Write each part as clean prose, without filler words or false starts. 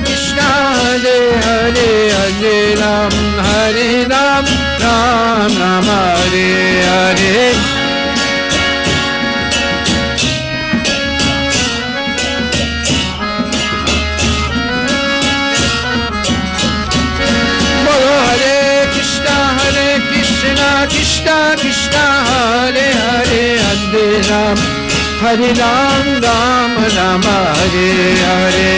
Krishna Hare Hare Hare Ram Ram Ram Hare Hare Krishna Krishna Hare Hare Hare Ram Ram Ram Hare Hare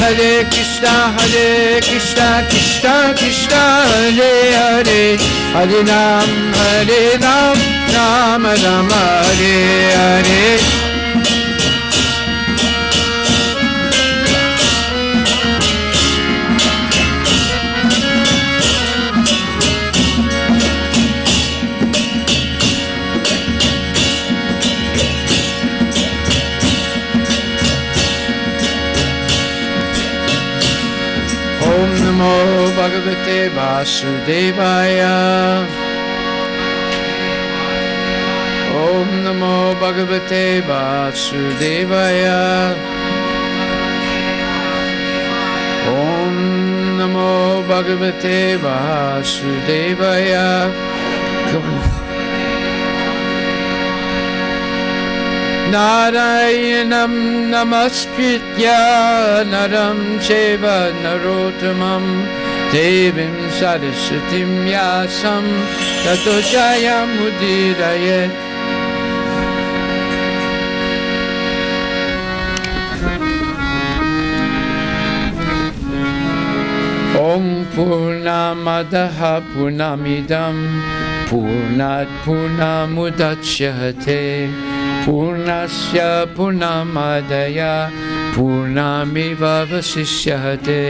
Hare Krishna Krishna Krishna Hare Hare Hare Ram Ram Ram Hare Hare Om Namo Bhagavate Vasudevaya Om Namo Bhagavate Vasudevaya Om Namo Bhagavate Vasudevaya Narayanam Namaskritya Naram Cheva Narottamam Devim Saraswatim Yasam Tato Jayamudiraye Om Purnamadaha Purnamidam Purnat Purnamudachyate Purnasya Purnamadaya Purnamiva Vasishyate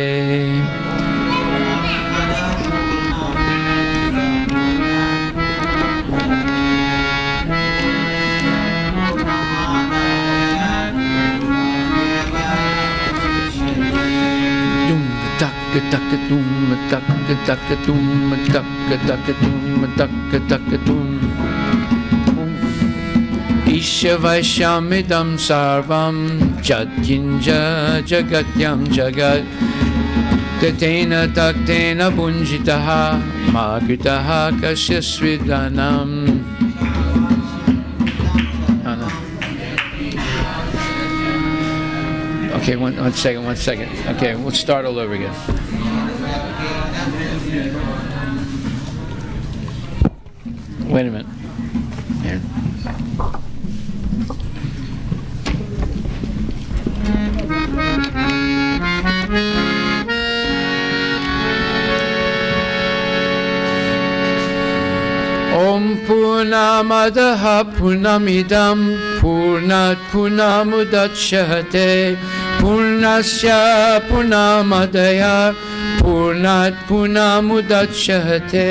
Isha Vaishyamidam Sarvam Jatkinja Jagatyam Jagat Tatena Taktena Bunjitaha Magritaha Kasyasvidanam. Okay, one second. Okay, we'll start all over again. Wait a minute. Here. Om Purnamadaha Purnamidam Purnat Purnamudachyate Purnasya Purnamadaya Purnat Purnamudachyate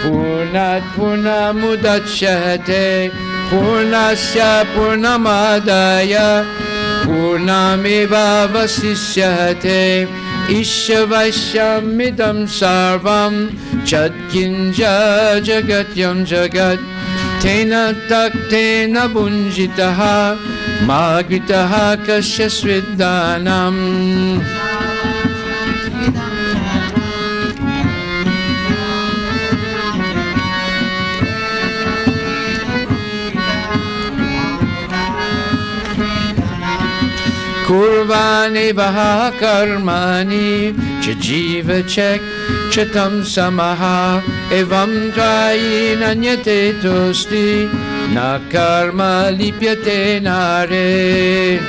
Purnat Purnamudachyate Purnasya Purnamadaya Purnamiva Vasishyate Isha Vaishyamidam Sarvam Jatkinja Jagatyam Jagat Tena Taktena Bunjitaha Magritaha Kasyasvidanam. Kurvani Vaha Karmani Chajiva Chek Chatam Samaha Evam Dvayi Nanyate Tosti Na Karma Lipyate Nare.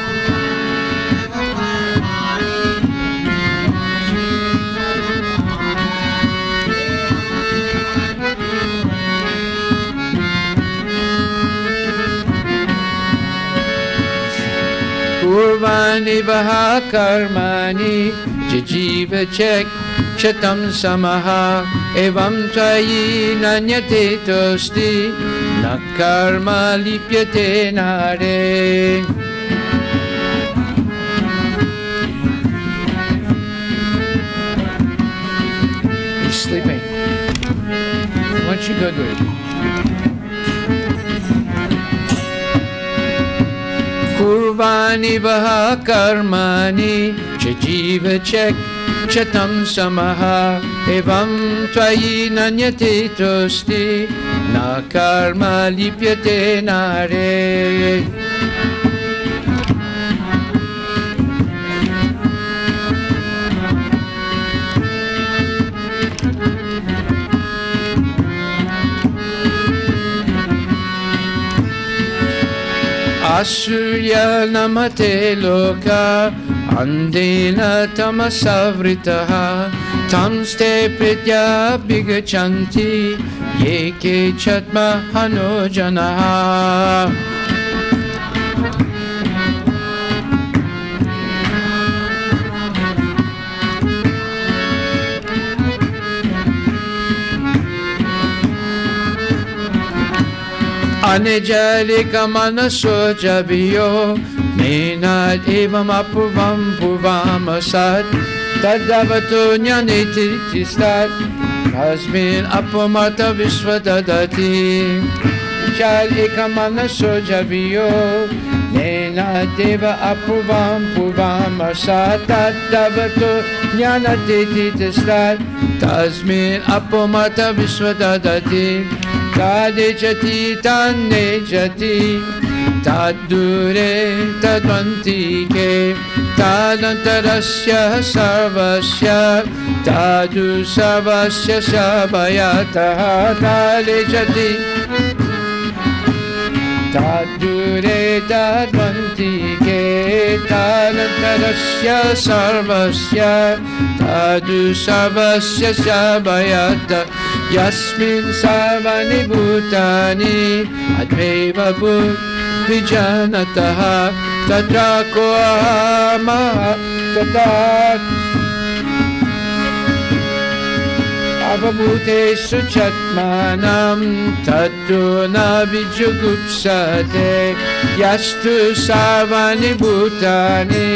Kurvani Vaha Karmani Jajiva Chek Chatam Samaha Evam Tvayi Nanyate Tosti Na Karma Lipyate Nare. sleeping. Why don't you go to it? Kurvani vaha karmani chajiva chek chatam samaha evam tvayi nanyate tosti na karma lipyate nare. Asurya namate loka andena tamasavritaha tamste pritya bigachanti yeke chatma hanojanaha. Anejalika manaso jabiyo Nenad evam apurvam purvam asad Tadavato nyaneti tistat Hasmin apumata visvadadati Jalika manaso jabiyo Nenad eva apurvam purvam asad Tadavato nyaneti tistat Tasmin apumata visvadadati Tade jati tanne jati tadure tadvantike tadantarasya sarvasya tadu sarvasya sabhayataha. Tade jati tadure tadvantike tadantarasya sarvasya tadu sarvasya sabhayataha. Yasmin sarvani bhutani adveva vijanataha tatra koahama tatat avabhuteshu chatmanam tattu na vijugupsate yastu sarvani bhutani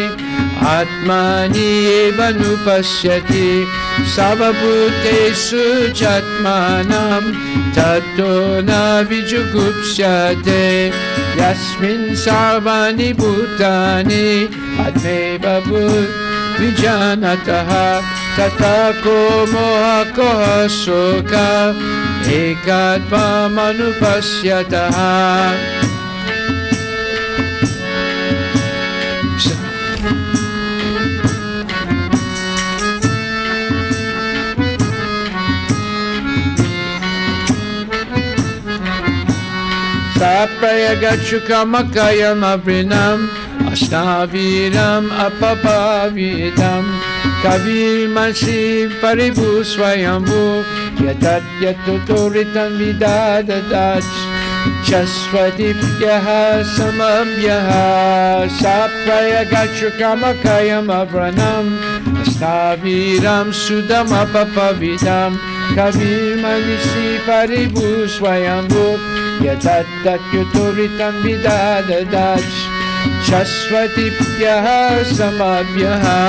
atmani eva nupasyati savabhutesu chatmanam tatto na vijugupsyate yasmin sarvani bhutani admeva vijanataha tatako mohakoha soka ekatva manupasyataha. Saprayagachukam avrinam asnaviram apapavidam kavimansi paribu swayambhu yatat yatutoritam vidadadach chasvatipyaha samabhyaha. Saprayagachukam avrinam asnaviram sudam apapavidam kavimansi paribu swayambhu yatat yuturitam vidadadach chasvatipyaha samabhyaha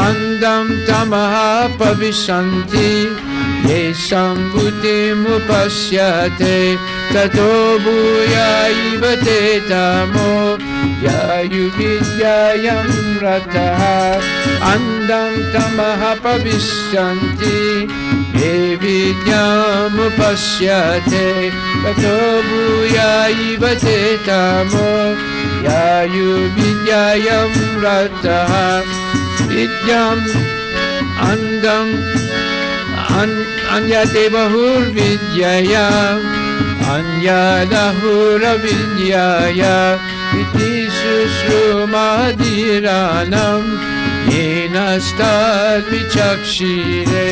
andam tamaha pavisanti yesam bhutim upasyate tato bhuyaiva te tamo yayuvidyayam rataha. Andam tamaha pavisanti ye vidyam upasyate tato bhuyaiva te tamo yayuvidyayam rataha. Vidyam andam anyate bahur vidyaya anyadahura vidyaya iti susrumadhiranam yenastad vichakshire.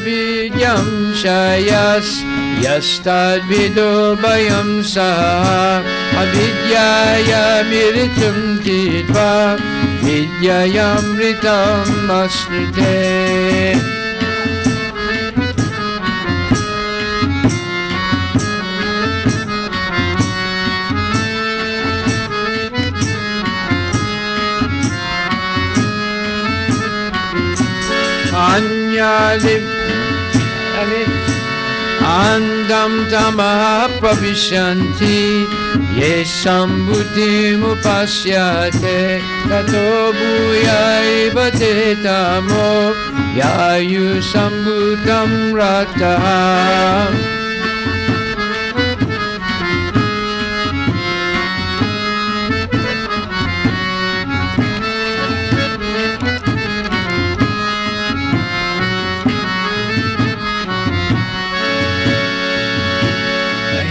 Vidyam cha yas yastad vido bayam saha avidyaya miritum kitva Vidyayamritam asnute. Andam tamaha pravishanti ye sambhutim upasyate tato bhuyaiva te tamo yayu sambhutam rataha.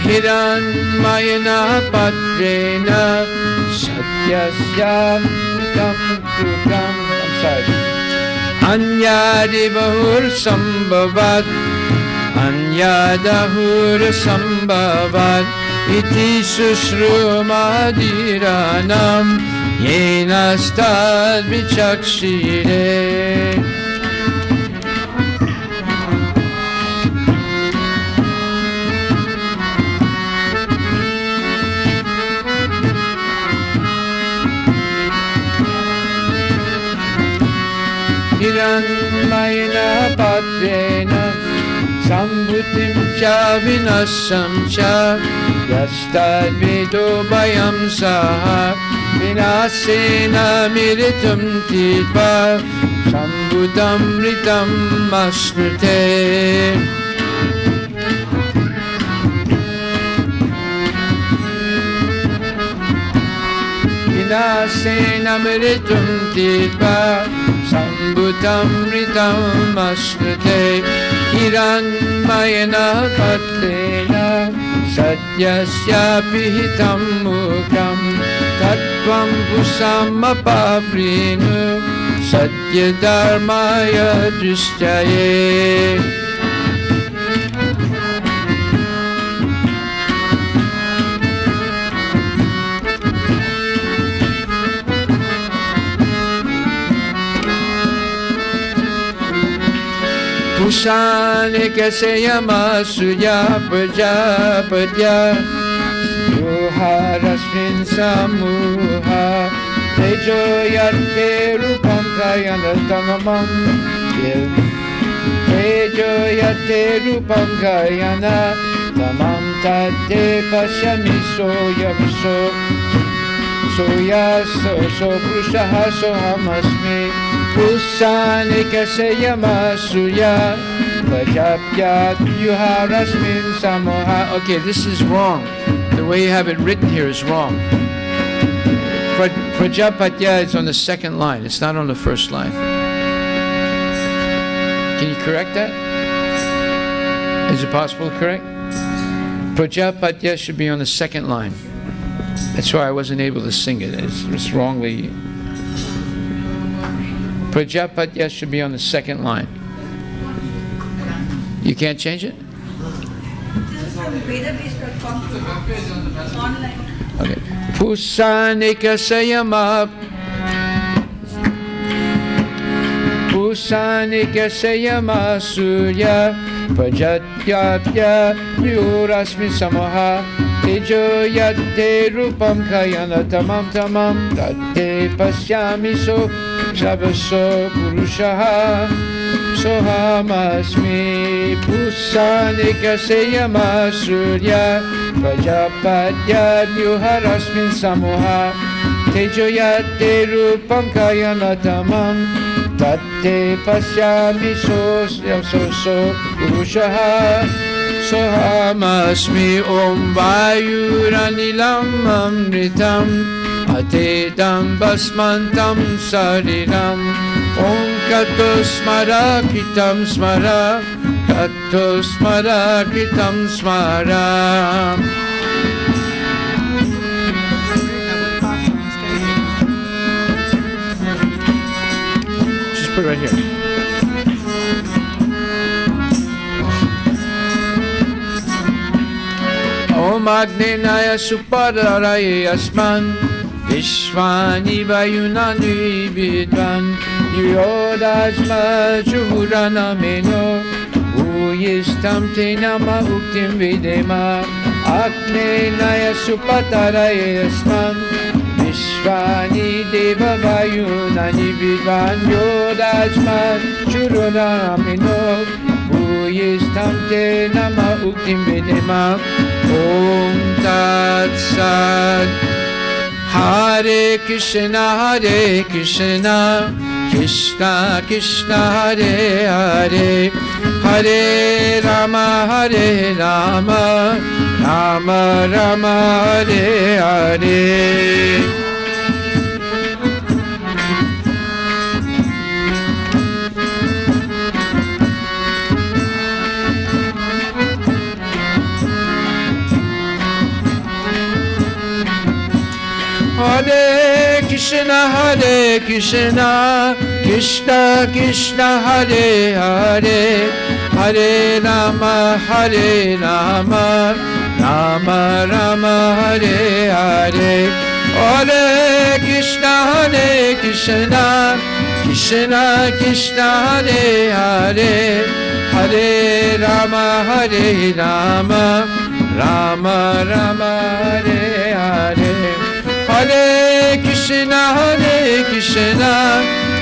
Hiranmayana patrena satyasya tam sukam. I'm sorry. Anyadivahur sambhavat anyadahur sambhavat iti sushrumadiranam yenastad vichakshire. Hiranmayana patrena sambhutim cha vinasam cha yastad vido bayam saha vinasena miritum tidva sambhutam ritam asnute. Vinasena miritum tidva sambhutam ritam asnute. Hiranmayana patrena satyasya pihitam mukam tattvam pusamapavrinu satya dharmaya drishtaye. Pusane kaseyama suya prajapatya yuharasmin samuha tejo yarte rupam kayanatamam tejo yarte rupam kayana tamam tate pasyami soyamiso soya so prushaha sohamasmi. Pusane kaseyama suya prajapyat yuharasmin samoha. Okay, this is wrong. The way you have it written here is wrong. Prajapatya is on the second line. It's not on the first line. Can you correct that? Is it possible to correct? Prajapatya should be on the second line. That's why I wasn't able to sing it. It's wrongly. Prajapatya should be on the second line. You can't change it? Okay. Pusanika sayama. Pusanika sayama surya. Prajatyapya yurasmi samaha. Tejo yate rupam kayana tamam tamam. Tate pasyami so. Shavaso Purushaha Sohamasmi Pusanika Seyama Surya Prajapatya Yuharasmin Samoha Tejoyate Rupam Kayanatamam Tate Pasyami So Purushaha Sohamasmi Om Vayuranilam Amritam Atedam basmantam sariram Om kato smara kritam smara Kato smara kritam smara. Just put it right here. Om Agnenaya Supararaye Asman Vishvani Vayunani Vidvan Yodajma Churanameno Uyistam Te Nama Uktim Videma Akne Naya Supatarayasman Vishvani Deva Vayunani Vidvan Yodajma Churanameno Uyistam Te Nama Uktim Videma Om Tat Sat Hare Krishna, Krishna Krishna, Hare Hare, Hare Rama, Rama Rama, Hare Hare. Hare Krishna, Krishna Krishna, Hare Hare, Hare Rama, Rama Rama, Hare Hare. Hare Krishna, Krishna Krishna, Hare Hare, Hare Rama, Rama Rama, Hare Hare. Hare Krishna,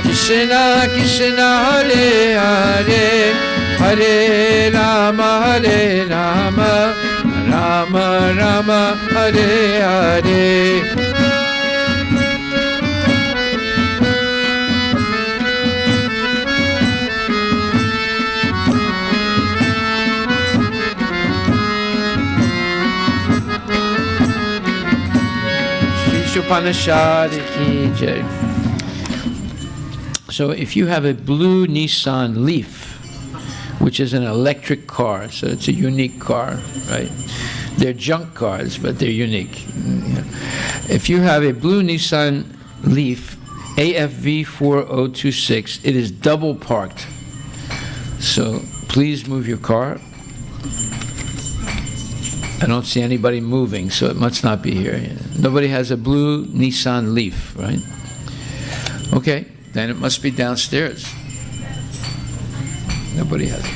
Krishna Krishna, Hare Hare, Hare Rama, Rama Rama, Hare Hare. Isopanisad ki jai. So if you have a blue Nissan Leaf, which is an electric car, so it's a unique car, right? They're junk cars, but they're unique. If you have a blue Nissan Leaf, AFV 4026, it is double parked. So please move your car. I don't see anybody moving, so it must not be here. Nobody has a blue Nissan Leaf, right? Okay, then it must be downstairs. Nobody has it.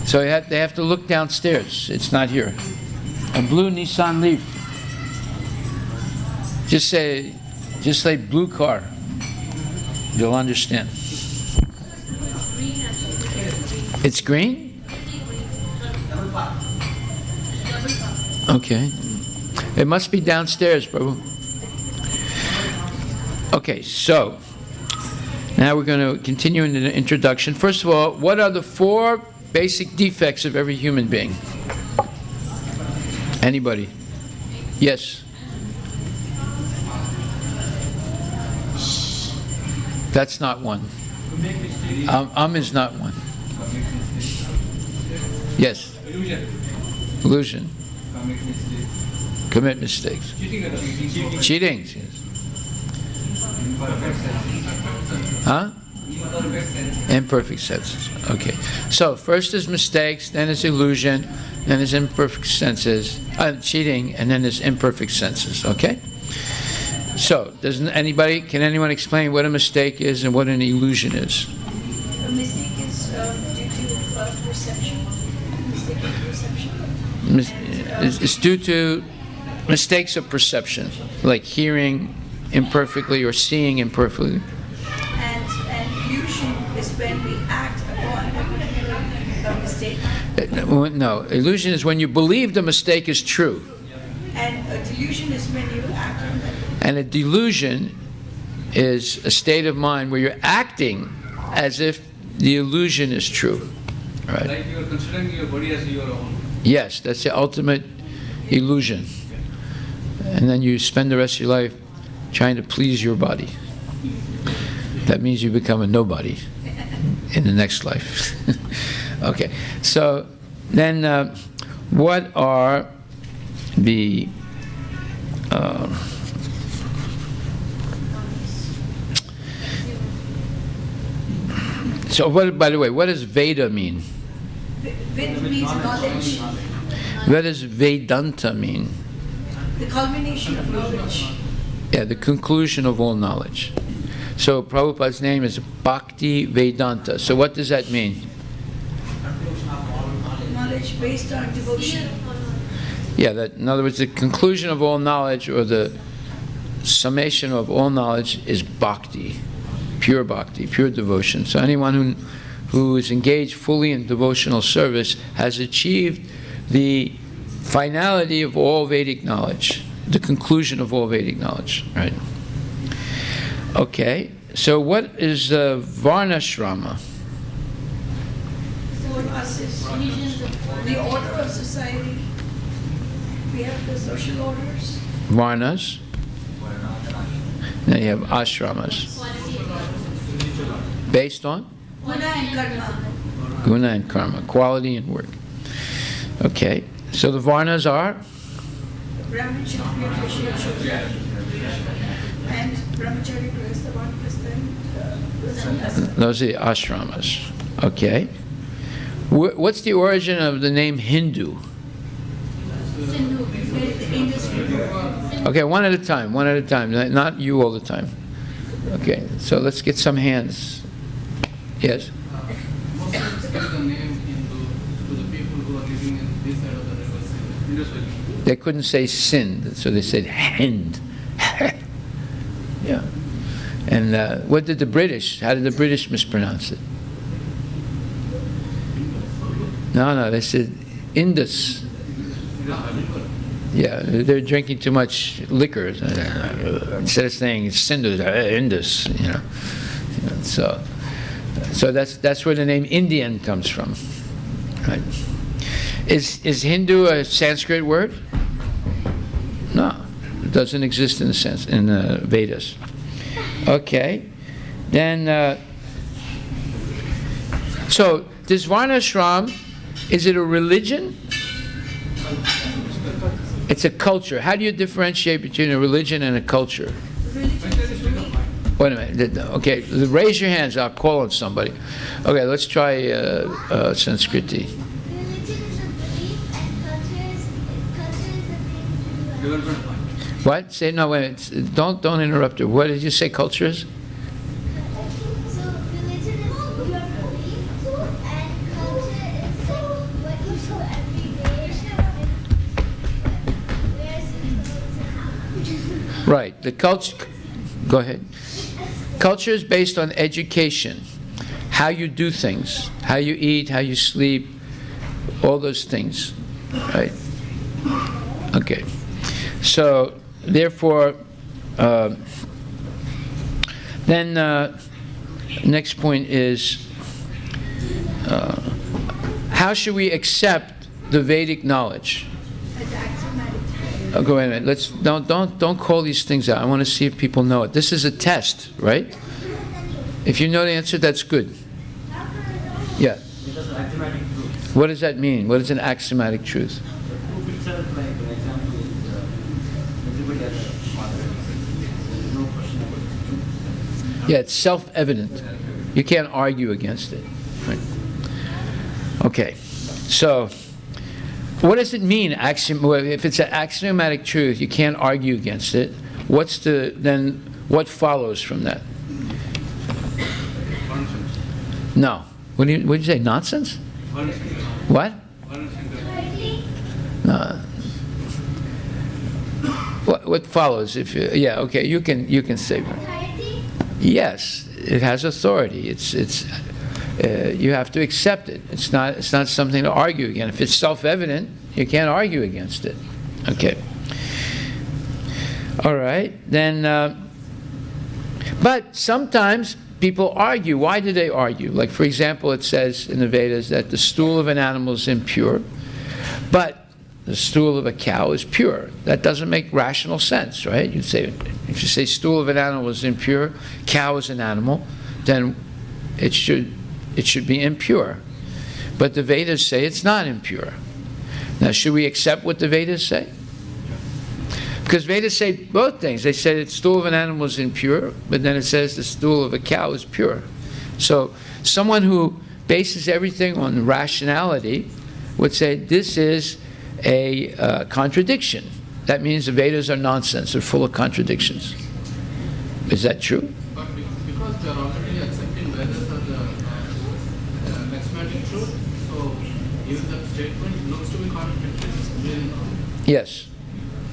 So they have to look downstairs. It's not here. A blue Nissan Leaf. Just say blue car. You'll understand. It's green? Okay. It must be downstairs, Prabhu. Okay, so now we're going to continue in the introduction. First of all, what are the 4 basic defects of every human being? Anybody? Yes. That's not one. Is not one. Yes. Illusion. Commit mistakes. Cheating. Yes. Huh? Imperfect senses. Okay. So first is mistakes, then is illusion, then is imperfect senses, cheating, and then is imperfect senses. Okay. So can anyone explain what a mistake is and what an illusion is? A mistake is due to perception. Mistaken perception. It's due to mistakes of perception, like hearing imperfectly or seeing imperfectly. And illusion is when we act upon a mistake. No, illusion is when you believe the mistake is true. And a delusion is when you act on that. And a delusion is a state of mind where you're acting as if the illusion is true. Right? Like you are considering your body as your own. Yes, that's the ultimate illusion. And then you spend the rest of your life trying to please your body. That means you become a nobody in the next life. Okay, so then what are the so what, by the way, what does Veda mean? Veda means knowledge. What does Vedanta mean? The culmination of knowledge. Yeah, the conclusion of all knowledge. So Prabhupada's name is Bhakti Vedanta. So what does that mean? Knowledge based on devotion. Yeah, that in other words, the conclusion of all knowledge, or the summation of all knowledge, is bhakti, pure devotion. So anyone who is engaged fully in devotional service has achieved the finality of all Vedic knowledge, the conclusion of all Vedic knowledge, right? Okay, so what is Varnashrama? For us is the order of society. We have the social orders. Varnas. Then you have ashramas. Based on? Guna and karma. Guna and karma, quality and work. Okay, so the Varnas are? Brahmacharya, Kshatriya, Shudra. And Brahmacharya, Grihastha, Vanaprastha. Those are the ashramas. Okay. What's the origin of the name Hindu? Okay, one at a time, not you all the time. Okay, so let's get some hands. Yes? Most of us give the name to the people who are living in this side of the river, Indus Valley. They couldn't say Sindh, so they said Hind. Yeah. And what did the British, how did the British mispronounce it? No, they said Indus. Yeah, they're drinking too much liquor. Instead of saying Sindhu, Indus, you know. So that's where the name Indian comes from. Right. Is Hindu a Sanskrit word? No, it doesn't exist in the Vedas. Okay, then so this Varnashram, is it a religion? It's a culture. How do you differentiate between a religion and a culture? Wait a minute. Okay, raise your hands. I'll call on somebody. Okay, let's try Sanskriti. Religion is a belief and culture is a thing you Development point. What? Say no. Wait a minute. Don't interrupt her. What did you say? Culture is? So religion is your belief and culture is what you do every day. Where's it? Right. The culture. Go ahead. Culture is based on education, how you do things, how you eat, how you sleep, all those things, right? Okay. So, therefore, then next point is how should we accept the Vedic knowledge? Oh, go ahead. Let's don't call these things out. I want to see if people know it. This is a test, right? If you know the answer, that's good. Yeah. What does that mean? What is an axiomatic truth? Yeah, it's self-evident. You can't argue against it. Right? Okay. So, what does it mean? If it's an axiomatic truth, you can't argue against it. What follows from that? No. What did you say? Nonsense? What? No. What follows? Yeah. Okay. You can say that. Yes, it has authority. You have to accept it. It's not something to argue against. If it's self-evident, you can't argue against it. Okay. All right. Then, but sometimes people argue. Why do they argue? Like, for example, it says in the Vedas that the stool of an animal is impure, but the stool of a cow is pure. That doesn't make rational sense, right? If you say stool of an animal is impure, cow is an animal, then it should be impure. But the Vedas say it's not impure. Now, should we accept what the Vedas say? Because Vedas say both things. They say the stool of an animal is impure, but then it says the stool of a cow is pure. So someone who bases everything on rationality would say this is a contradiction. That means the Vedas are nonsense. They're full of contradictions. Is that true? But because they are already accepting Vedas as the axiomatic truth, so even that statement looks to be contradictory. It's really not. Yes.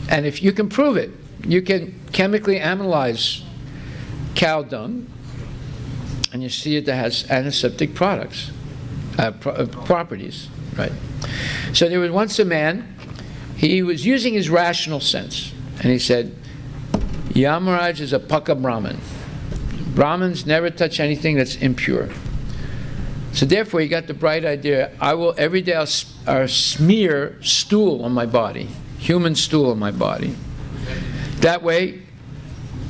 And if you can prove it, you can chemically analyze cow dung, and you see it that has antiseptic products, properties, right? So there was once a man, he was using his rational sense, and he said, Yamaraj is a Paka Brahmin. Brahmins never touch anything that's impure. So therefore he got the bright idea, every day I'll smear stool on my body, human stool on my body. That way,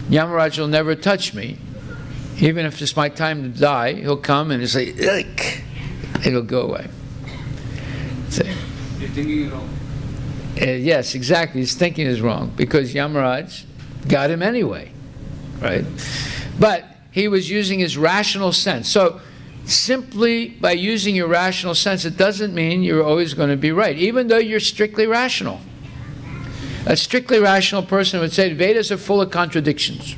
Yamaraj will never touch me. Even if it's my time to die, he'll come and he'll say, "Ick." It'll go away. So, You're thinking wrong. yes, exactly. His thinking is wrong because Yamaraj got him anyway, right? But he was using his rational sense. So simply by using your rational sense, it doesn't mean you're always going to be right, even though you're strictly rational. A strictly rational person would say the Vedas are full of contradictions.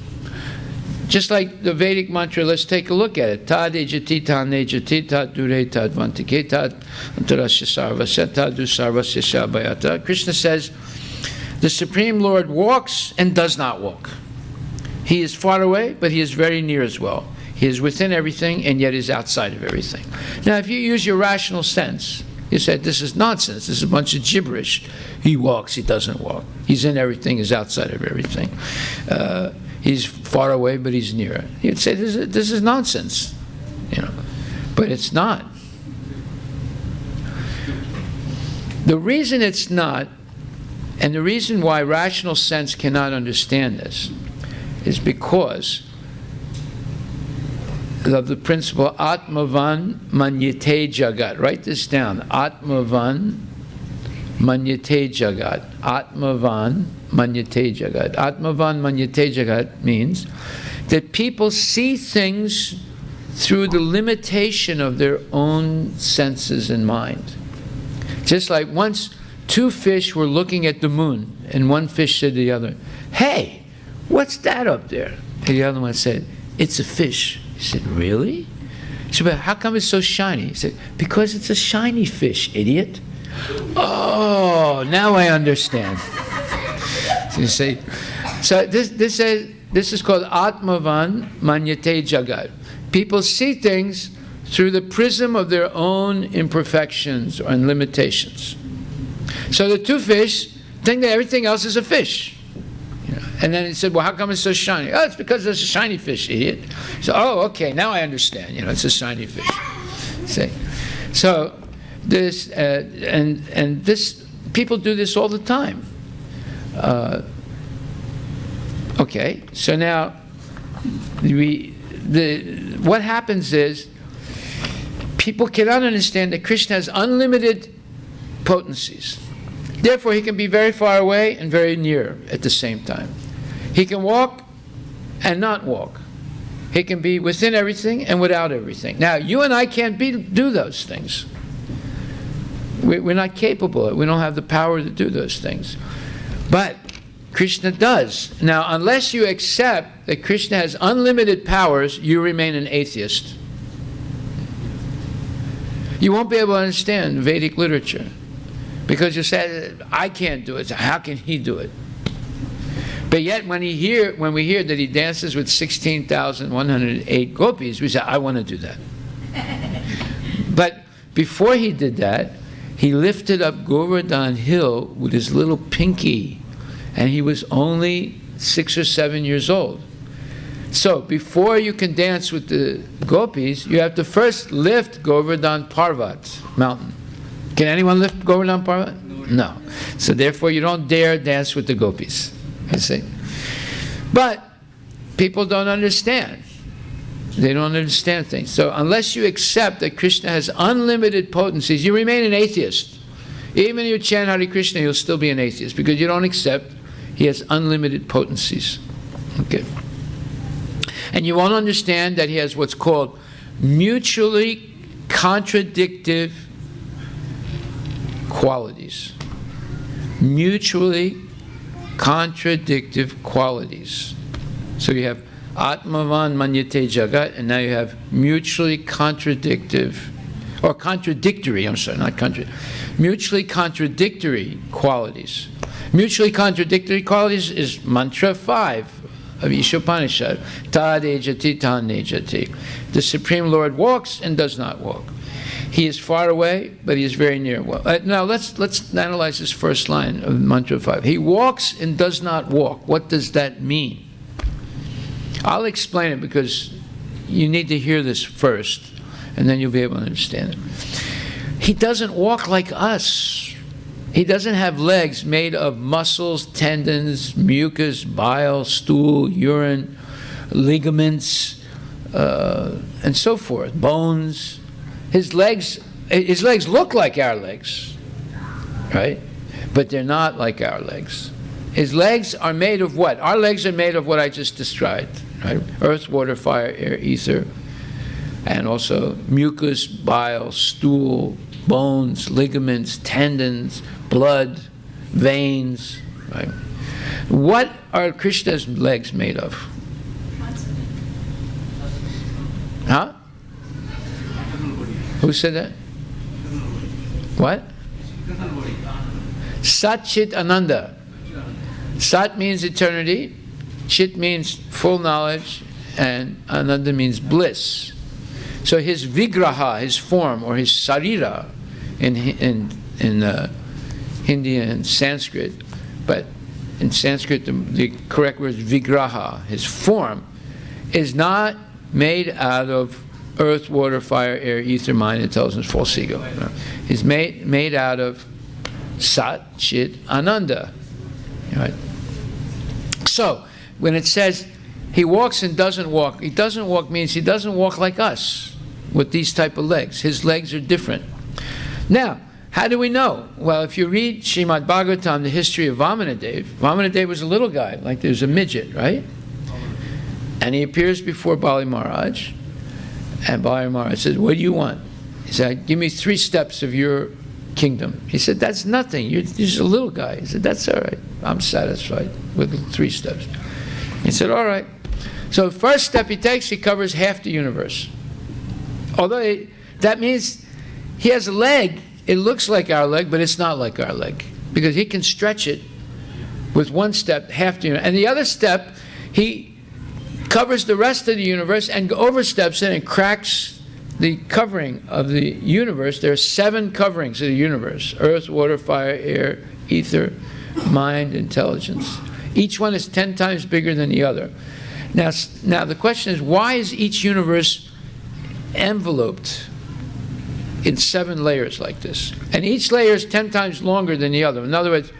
Just like the Vedic mantra, let's take a look at it. Tad ejati tad nejati tad dure tad vantike tad antarasya sarvasya tad du sarvasya shabayata. Krishna says, the Supreme Lord walks and does not walk. He is far away, but he is very near as well. He is within everything and yet is outside of everything. Now, if you use your rational sense, you said, this is nonsense, this is a bunch of gibberish. He walks, he doesn't walk. He's in everything, he's outside of everything. He's far away, but he's near. You'd say, this is nonsense, you know. But it's not. The reason it's not, and the reason why rational sense cannot understand this, is because of the principle Atmavan Manyate Jagat. Write this down. Atmavan Manyate Jagat. Atmavan Manyate Jagat. Atmavan Manyate Jagat means that people see things through the limitation of their own senses and mind. Just like once two fish were looking at the moon, and one fish said to the other, "Hey, what's that up there?" And the other one said, "It's a fish." He said, "Really?" He said, "But how come it's so shiny?" He said, "Because it's a shiny fish, idiot." Oh, now I understand. So you say, so this is called Atmavan Manyate Jagat. People see things through the prism of their own imperfections and limitations. So the two fish think that everything else is a fish. And then he said, "Well, how come it's so shiny?" "Oh, it's because it's a shiny fish, idiot." So, "Oh, okay, now I understand. You know, it's a shiny fish." See, so this and this people do this all the time. Okay, so now what happens is people cannot understand that Krishna has unlimited potencies. Therefore, he can be very far away and very near at the same time. He can walk and not walk. He can be within everything and without everything. Now, you and I can't do those things. We're not capable. We don't have the power to do those things. But Krishna does. Now, unless you accept that Krishna has unlimited powers, you remain an atheist. You won't be able to understand Vedic literature. Because you said, "I can't do it, so how can he do it?" But yet when we hear that he dances with 16,108 gopis, we say, "I want to do that." But before he did that, he lifted up Govardhan Hill with his little pinky, and he was only 6 or 7 years old. So before you can dance with the gopis, you have to first lift Govardhan Parvat mountain. Can anyone lift Govardhan Parvat? No. So therefore you don't dare dance with the gopis. You see? But people don't understand. They don't understand things. So unless you accept that Krishna has unlimited potencies, you remain an atheist. Even if you chant Hare Krishna, you'll still be an atheist because you don't accept he has unlimited potencies. Okay. And you won't understand that he has what's called mutually contradictive qualities. Mutually contradictive qualities. So you have Atmavan Manyate Jagat, and now you have mutually contradictive, or contradictory, I'm sorry, not mutually contradictory qualities. Mutually contradictory qualities is mantra 5 of Isopanisad. Tad ejati, ta nejati. The Supreme Lord walks and does not walk. He is far away, but he is very near. Well, now let's analyze this first line of mantra 5. He walks and does not walk. What does that mean? I'll explain it because you need to hear this first, and then you'll be able to understand it. He doesn't walk like us. He doesn't have legs made of muscles, tendons, mucus, bile, stool, urine, ligaments, and so forth, bones. His legs look like our legs, right? But they're not like our legs. His legs are made of what? Our legs are made of what I just described, right? Earth, water, fire, air, ether, and also mucus, bile, stool, bones, ligaments, tendons, blood, veins, right? What are Krishna's legs made of? Huh? Who said that? What? Sat Chit Ananda. Sat means eternity, Chit means full knowledge, and Ananda means bliss. So his vigraha, his form, or his sarira, in Hindi and Sanskrit, but in Sanskrit the correct word is vigraha. His form is not made out of earth, water, fire, air, ether, mind, intelligence, false ego. No. It's made out of Sat, Chit, Ananda. Right? So, when it says he walks and doesn't walk, he doesn't walk means he doesn't walk like us with these type of legs. His legs are different. Now, how do we know? Well, if you read Srimad Bhagavatam, the history of Vamanadev was a little guy, like there's a midget, right? And he appears before Bali Maharaj, and Bali Maharaj says, what do you want? He said, give me 3 steps of your kingdom. He said, that's nothing. You're just a little guy. He said, that's all right. I'm satisfied with 3 steps. He said, all right. So the first step he takes, he covers half the universe. Although that means he has a leg. It looks like our leg, but it's not like our leg. Because he can stretch it with 1 step, half the universe. And the other step, he covers the rest of the universe and oversteps it and cracks the covering of the universe. There are 7 coverings of the universe: earth, water, fire, air, ether, mind, intelligence. Each one is 10 times bigger than the other. Now the question is, why is each universe enveloped in 7 layers like this? And each layer is 10 times longer than the other. In other words,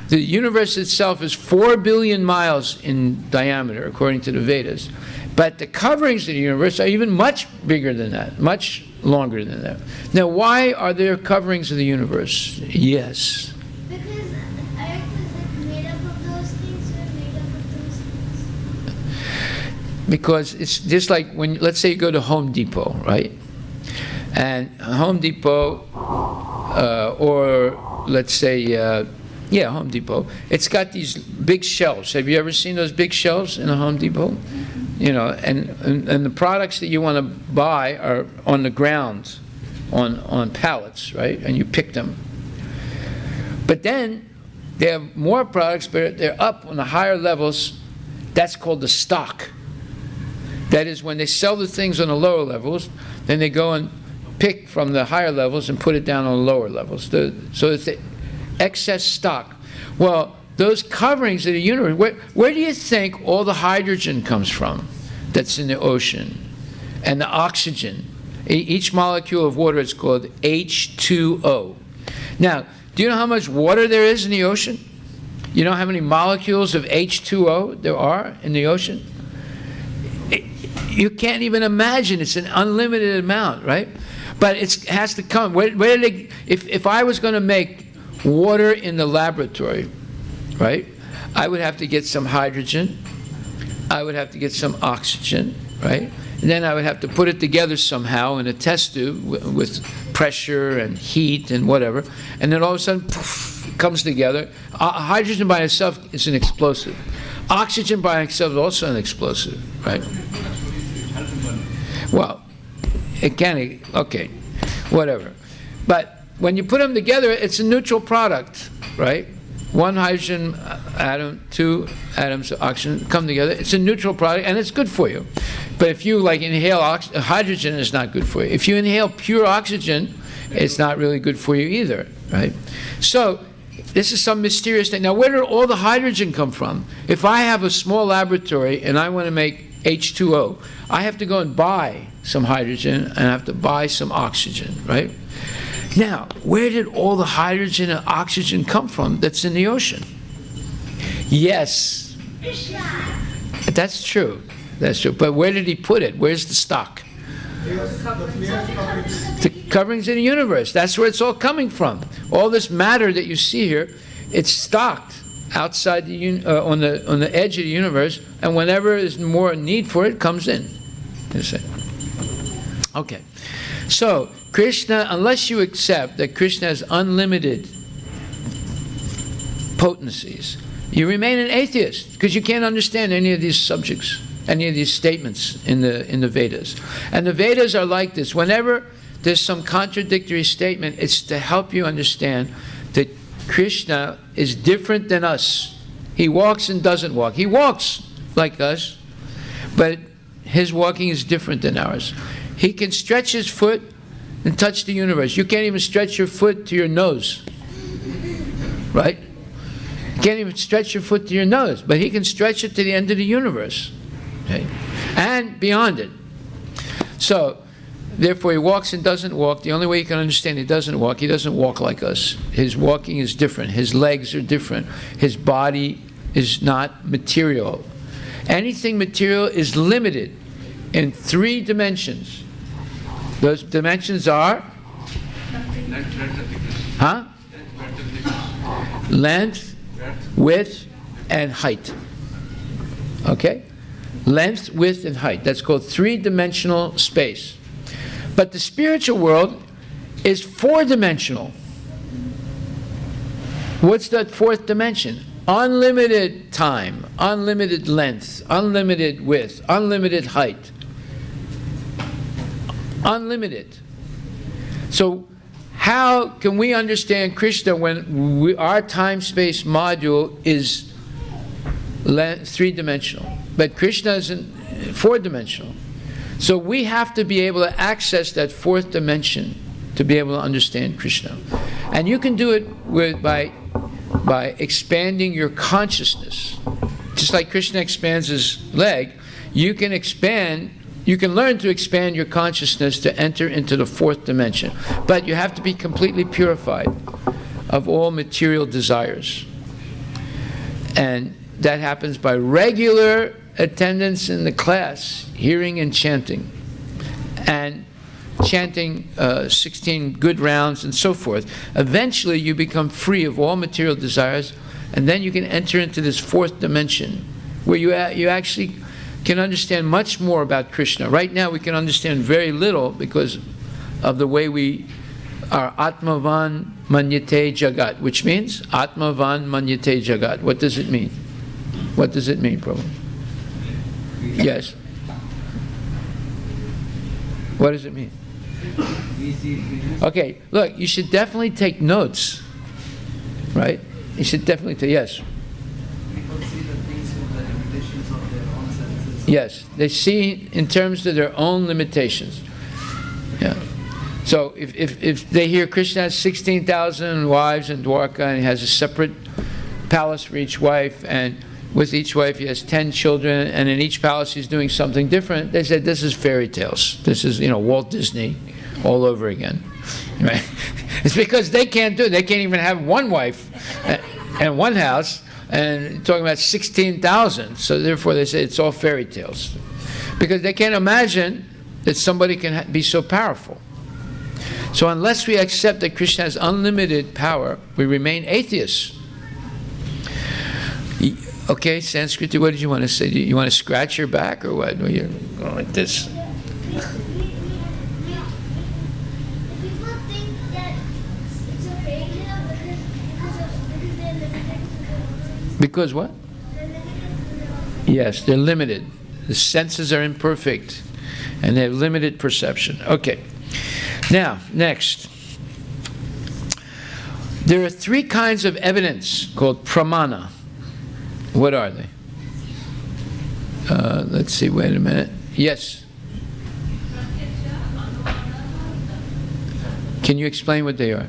the universe itself is 4 billion miles in diameter, according to the Vedas. But the coverings of the universe are even much bigger than that, much longer than that. Now, why are there coverings of the universe? Yes. Because Earth is made up of those things, we're made up of those things. Because it's just like when, let's say you go to Home Depot, right? And Home Depot, or let's say, Home Depot, it's got these big shelves. Have you ever seen those big shelves in a Home Depot? You know, and the products that you want to buy are on the ground, on pallets, right? And you pick them. But then they have more products, but they're up on the higher levels. That's called the stock. That is, when they sell the things on the lower levels, then they go and pick from the higher levels and put it down on the lower levels. So it's the excess stock. Well, those coverings of the universe, where do you think all the hydrogen comes from that's in the ocean? And the oxygen. Each molecule of water is called H2O. Now, do you know how much water there is in the ocean? You know how many molecules of H2O there are in the ocean? You can't even imagine. It's an unlimited amount, right? But it has to come. If I was going to make water in the laboratory, right, I would have to get some hydrogen, I would have to get some oxygen, right, and then I would have to put it together somehow in a test tube with pressure and heat and whatever, and then all of a sudden, poof, comes together. Hydrogen by itself is an explosive. Oxygen by itself is also an explosive, right? Well, it can, okay, whatever. But when you put them together, it's a neutral product, right? One hydrogen atom, two atoms of oxygen come together. It's a neutral product, and it's good for you. But if you like inhale hydrogen, it's not good for you. If you inhale pure oxygen, it's not really good for you either, right? So this is some mysterious thing. Now, where did all the hydrogen come from? If I have a small laboratory and I want to make H2O, I have to go and buy some hydrogen and I have to buy some oxygen, right? Now, where did all the hydrogen and oxygen come from that's in the ocean? Yes, that's true. That's true. But where did he put it? Where's the stock? The coverings in the universe. That's where it's all coming from. All this matter that you see here, it's stocked outside on the edge of the universe, and whenever there's more need for it, it comes in. You see? Okay. So Krishna, unless you accept that Krishna has unlimited potencies, you remain an atheist because you can't understand any of these subjects, any of these statements in the Vedas. And the Vedas are like this. Whenever there's some contradictory statement, it's to help you understand that Krishna is different than us. He walks and doesn't walk. He walks like us, but his walking is different than ours. He can stretch his foot and touch the universe. You can't even stretch your foot to your nose, right? You can't even stretch your foot to your nose, but he can stretch it to the end of the universe, okay? And beyond it. So, therefore, he walks and doesn't walk. The only way you can understand he doesn't walk like us. His walking is different. His legs are different. His body is not material. Anything material is limited in 3 dimensions. Those dimensions are? Huh? Length, width, and height. Okay? Length, width, and height. That's called 3-dimensional space. But the spiritual world is 4-dimensional. What's that 4th dimension? Unlimited time, unlimited length, unlimited width, unlimited height. Unlimited. So how can we understand Krishna when our time-space module is 3-dimensional, but Krishna is 4-dimensional? So we have to be able to access that 4th dimension to be able to understand Krishna. And you can do it by expanding your consciousness. Just like Krishna expands his leg, you can learn to expand your consciousness to enter into the 4th dimension. But you have to be completely purified of all material desires. And that happens by regular attendance in the class, hearing and chanting. And chanting 16 good rounds and so forth. Eventually you become free of all material desires, and then you can enter into this 4th dimension where you actually can understand much more about Krishna. Right now we can understand very little because of the way we are Atmavan Manyate Jagat, which means Atmavan Manyate Jagat. What does it mean? What does it mean, Prabhu? Yes. What does it mean? Okay, look, you should definitely take notes, right? You should definitely take, yes. People see the things with the limitations of their own senses. Yes, they see in terms of their own limitations. Yeah. So if they hear Krishna has 16,000 wives in Dwarka and he has a separate palace for each wife, and with each wife he has 10 children, and in each palace he's doing something different, they said this is fairy tales. This is, Walt Disney all over again. Right? It's because they can't do it. They can't even have one wife and one house, and talking about 16,000. So therefore they say it's all fairy tales. Because they can't imagine that somebody can be so powerful. So unless we accept that Krishna has unlimited power, we remain atheists. Okay, Sanskrit, what did you want to say? You want to scratch your back or what? Or you going like this? People think that it's a fairy tale because of Because what? Yes, they're limited. The senses are imperfect, and they have limited perception. Okay. Now, next. There are three kinds of evidence called pramana. What are they? Let's see, wait a minute. Yes? Can you explain what they are?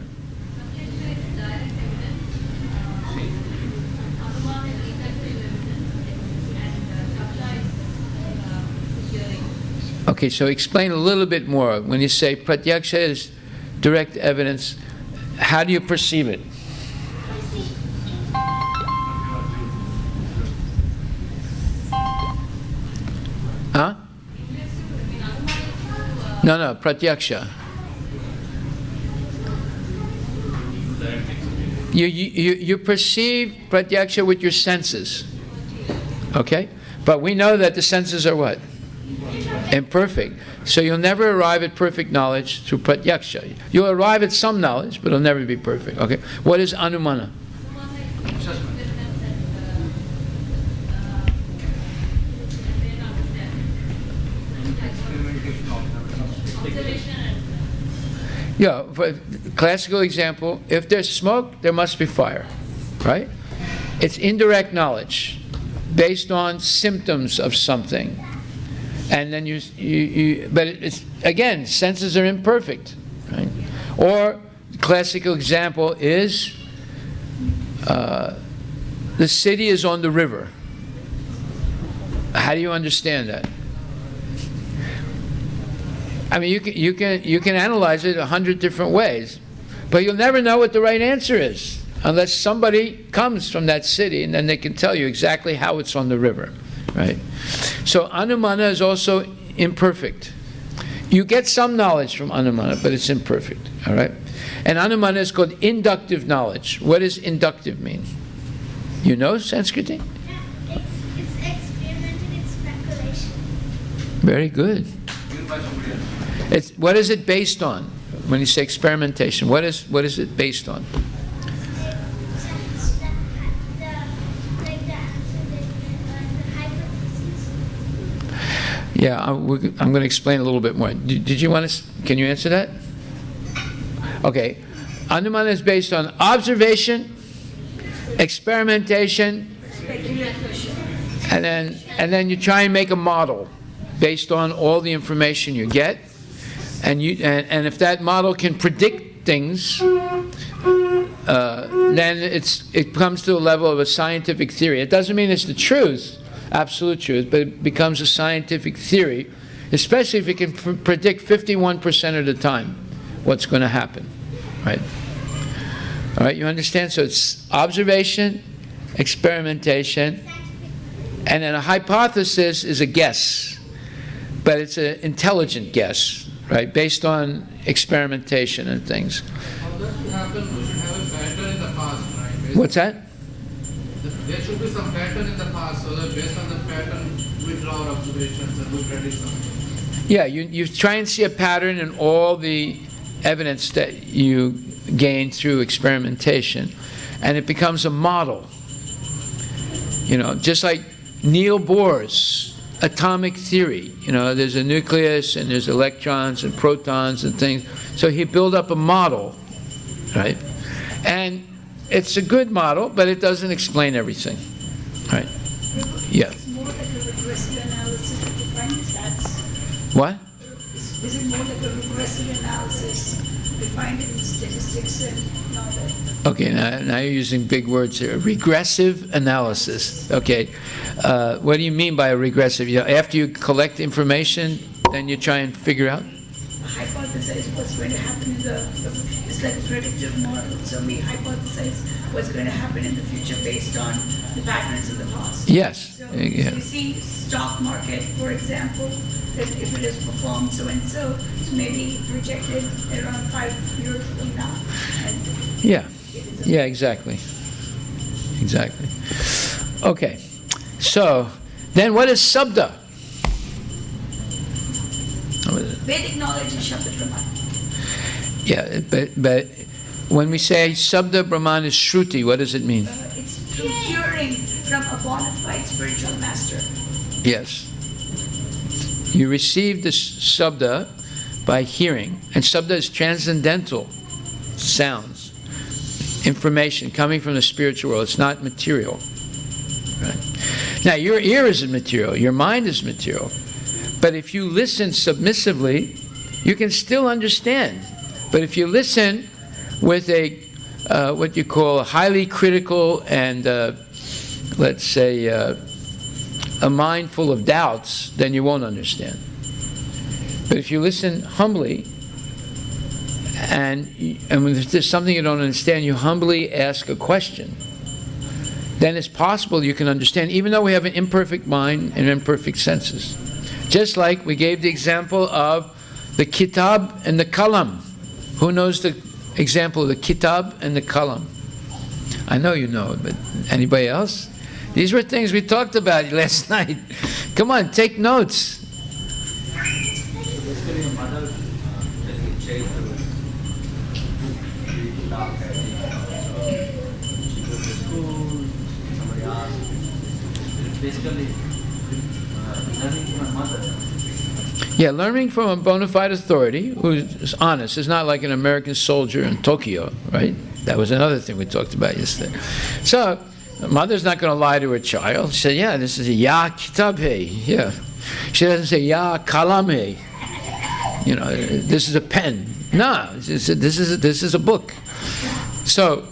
Okay, so explain a little bit more. When you say pratyaksha is direct evidence, how do you perceive it? Huh? No, pratyaksha. You perceive pratyaksha with your senses. Okay? But we know that the senses are what? Imperfect. So you'll never arrive at perfect knowledge through pratyaksha. You'll arrive at some knowledge, but it'll never be perfect. Okay? What is anumana? Yeah, for classical example, if there's smoke, there must be fire, right? It's indirect knowledge based on symptoms of something. And then but it's, again, senses are imperfect, right? Or classical example is the city is on the river. How do you understand that? I mean, you can analyze it 100 different ways, but you'll never know what the right answer is unless somebody comes from that city, and then they can tell you exactly how it's on the river, right? So anumana is also imperfect. You get some knowledge from anumana, but it's imperfect, all right? And anumana is called inductive knowledge. What does inductive mean? You know Sanskrit? Yeah, it's experimental, it's speculation. Very good. What is it based on? When you say experimentation, what is it based on? Yeah, I'm going to explain a little bit more. Did you want to? Can you answer that? Okay, anumana is based on observation, experimentation, and then you try and make a model based on all the information you get, and if that model can predict things, then it comes to the level of a scientific theory. It doesn't mean it's the truth, absolute truth, but it becomes a scientific theory, especially if it can predict 51% of the time what's going to happen, right? All right, you understand? So it's observation, experimentation, and then a hypothesis is a guess. But it's an intelligent guess, right, based on experimentation and things. For that to happen, we should have a pattern in the past, right? What's that? There should be some pattern in the past, so that based on the pattern, we draw our observations and we predict something. Yeah, you try and see a pattern in all the evidence that you gain through experimentation, and it becomes a model. You know, just like Niels Bohr's atomic theory. You know, there's a nucleus and there's electrons and protons and things. So he built up a model, right? And it's a good model, but it doesn't explain everything, right? Yeah. It's more like a regressive analysis that you find the stats. What? Is it more like a regressive analysis? We find it in statistics and all that. Okay, now you're using big words here. Regressive analysis. Okay. What do you mean by a regressive? You know, after you collect information, then you try and figure out? Hypothesize what's going to happen in it's like a predictive model. So we hypothesize what's going to happen in the future based on the patterns of the past. Yes. So Yeah. you see stock market, for example, that if it has performed so and so, it's maybe projected around 5 years from now. And Yeah. Yeah, exactly. Exactly. Okay. So, then what is Sabda? Vedic knowledge is Shabda Brahman. Yeah, but when we say Sabda Brahman is Shruti, what does it mean? It's through hearing become a bona fide spiritual master. Yes. You receive this sabda by hearing. And sabda is transcendental sounds, information coming from the spiritual world. It's not material. Right? Now, your ear is material. Your mind is material. But if you listen submissively, you can still understand. But if you listen with a what you call a highly critical and let's say a mind full of doubts, then you won't understand. But if you listen humbly, and when there's something you don't understand, you humbly ask a question, then it's possible you can understand, even though we have an imperfect mind and imperfect senses. Just like we gave the example of the kitab and the kalam. Who knows the example of the kitab and the kalam? I know you know it, but anybody else? These were things we talked about last night. Come on, take notes. Basically, a mother telling a child to read, talk, she goes to school, somebody asks. It's basically learning from a mother. Yeah, learning from a bona fide authority who's honest. It's not like an American soldier in Tokyo, right? That was another thing we talked about yesterday. So, the mother's not going to lie to her child. She said, yeah, this is a ya kitab hai. Yeah. She doesn't say ya kalam hai. You know, this is a pen. No, this is a book. So,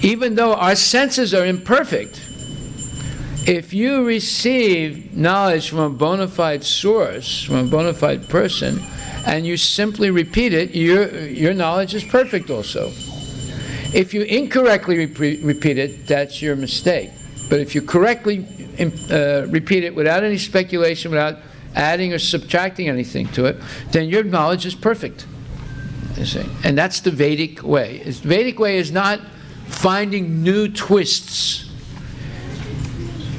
even though our senses are imperfect, if you receive knowledge from a bona fide source, from a bona fide person, and you simply repeat it, your knowledge is perfect also. If you incorrectly repeat it, that's your mistake. But if you correctly repeat it without any speculation, without adding or subtracting anything to it, then your knowledge is perfect. You see? And that's the Vedic way. The Vedic way is not finding new twists.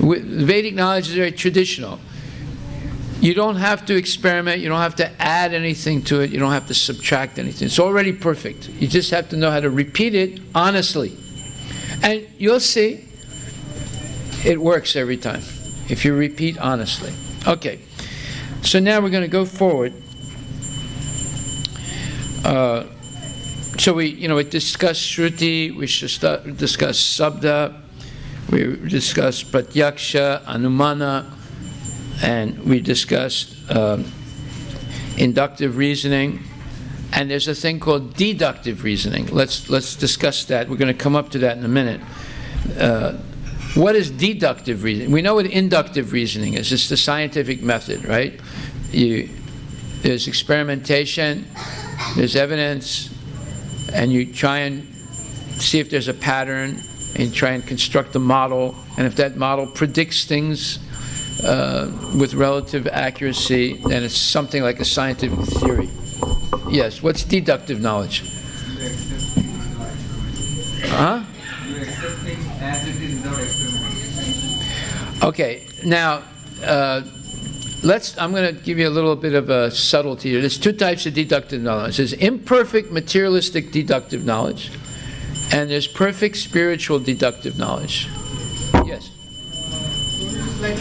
Vedic knowledge is very traditional. You don't have to experiment, you don't have to add anything to it, you don't have to subtract anything. It's already perfect. You just have to know how to repeat it honestly. And you'll see, it works every time, if you repeat honestly. Okay, so now we're going to go forward. So we discussed Shruti, we should discuss Sabda, we discussed Pratyaksha, Anumana, and we discussed inductive reasoning, and there's a thing called deductive reasoning. Let's discuss that. We're going to come up to that in a minute. What is deductive reasoning? We know what inductive reasoning is. It's the scientific method, right? There's experimentation, there's evidence, and you try and see if there's a pattern, and try and construct a model, and if that model predicts things with relative accuracy, then it's something like a scientific theory. Yes, what's deductive knowledge? Huh? You accept things as it is without experimentation. Okay, now I'm going to give you a little bit of a subtlety here. There's two types of deductive knowledge. There's imperfect materialistic deductive knowledge, and there's perfect spiritual deductive knowledge. Yes? So it is like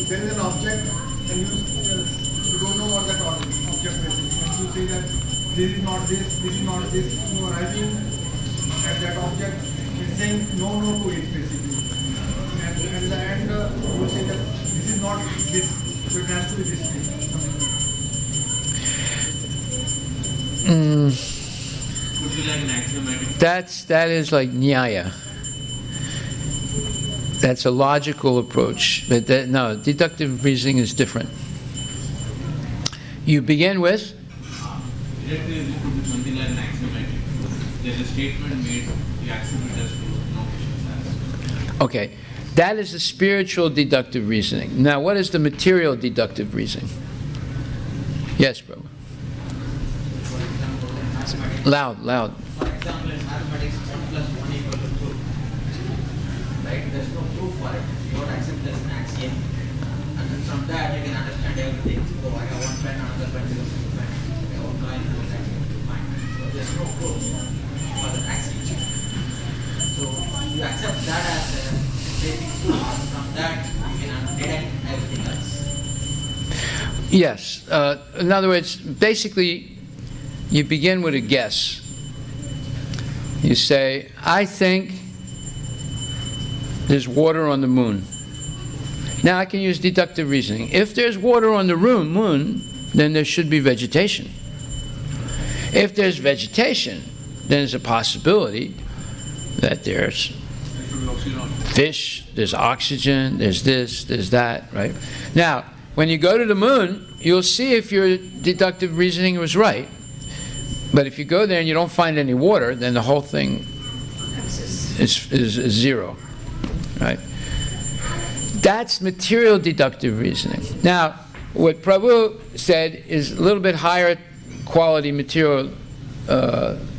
there is an object and you don't know what that object is. And you say that this is not this. You are arriving at that object and saying no to it basically. And at the end you say that this is not this, so it has to be this thing. Could be like an axiomatic. That is like nyaya. That's a logical approach. But no, deductive reasoning is different. You begin with? Deductive reasoning could be something like an axiomatic. There's a statement made, the axiomat has to no questions asked. Okay. That is the spiritual deductive reasoning. Now, what is the material deductive reasoning? Yes, bro. Loud. For example, in mathematics, 1 plus 1 equal to 2. Right? There's no proof for it. You don't accept this as an axiom. And then from that, you can understand everything. Oh, I have one pen, another pen, zero, single pen. I have one coin, another exactly mine. So there's no proof for that axiom. So you accept that as a basic truth. Yes. In other words, basically, you begin with a guess. You say, I think there's water on the moon. Now I can use deductive reasoning. If there's water on the moon, then there should be vegetation. If there's vegetation, then there's a possibility that there's fish, there's oxygen, there's this, there's that, right? Now, when you go to the moon, you'll see if your deductive reasoning was right. But if you go there and you don't find any water, then the whole thing is zero, right? That's material deductive reasoning. Now, what Prabhu said is a little bit higher quality material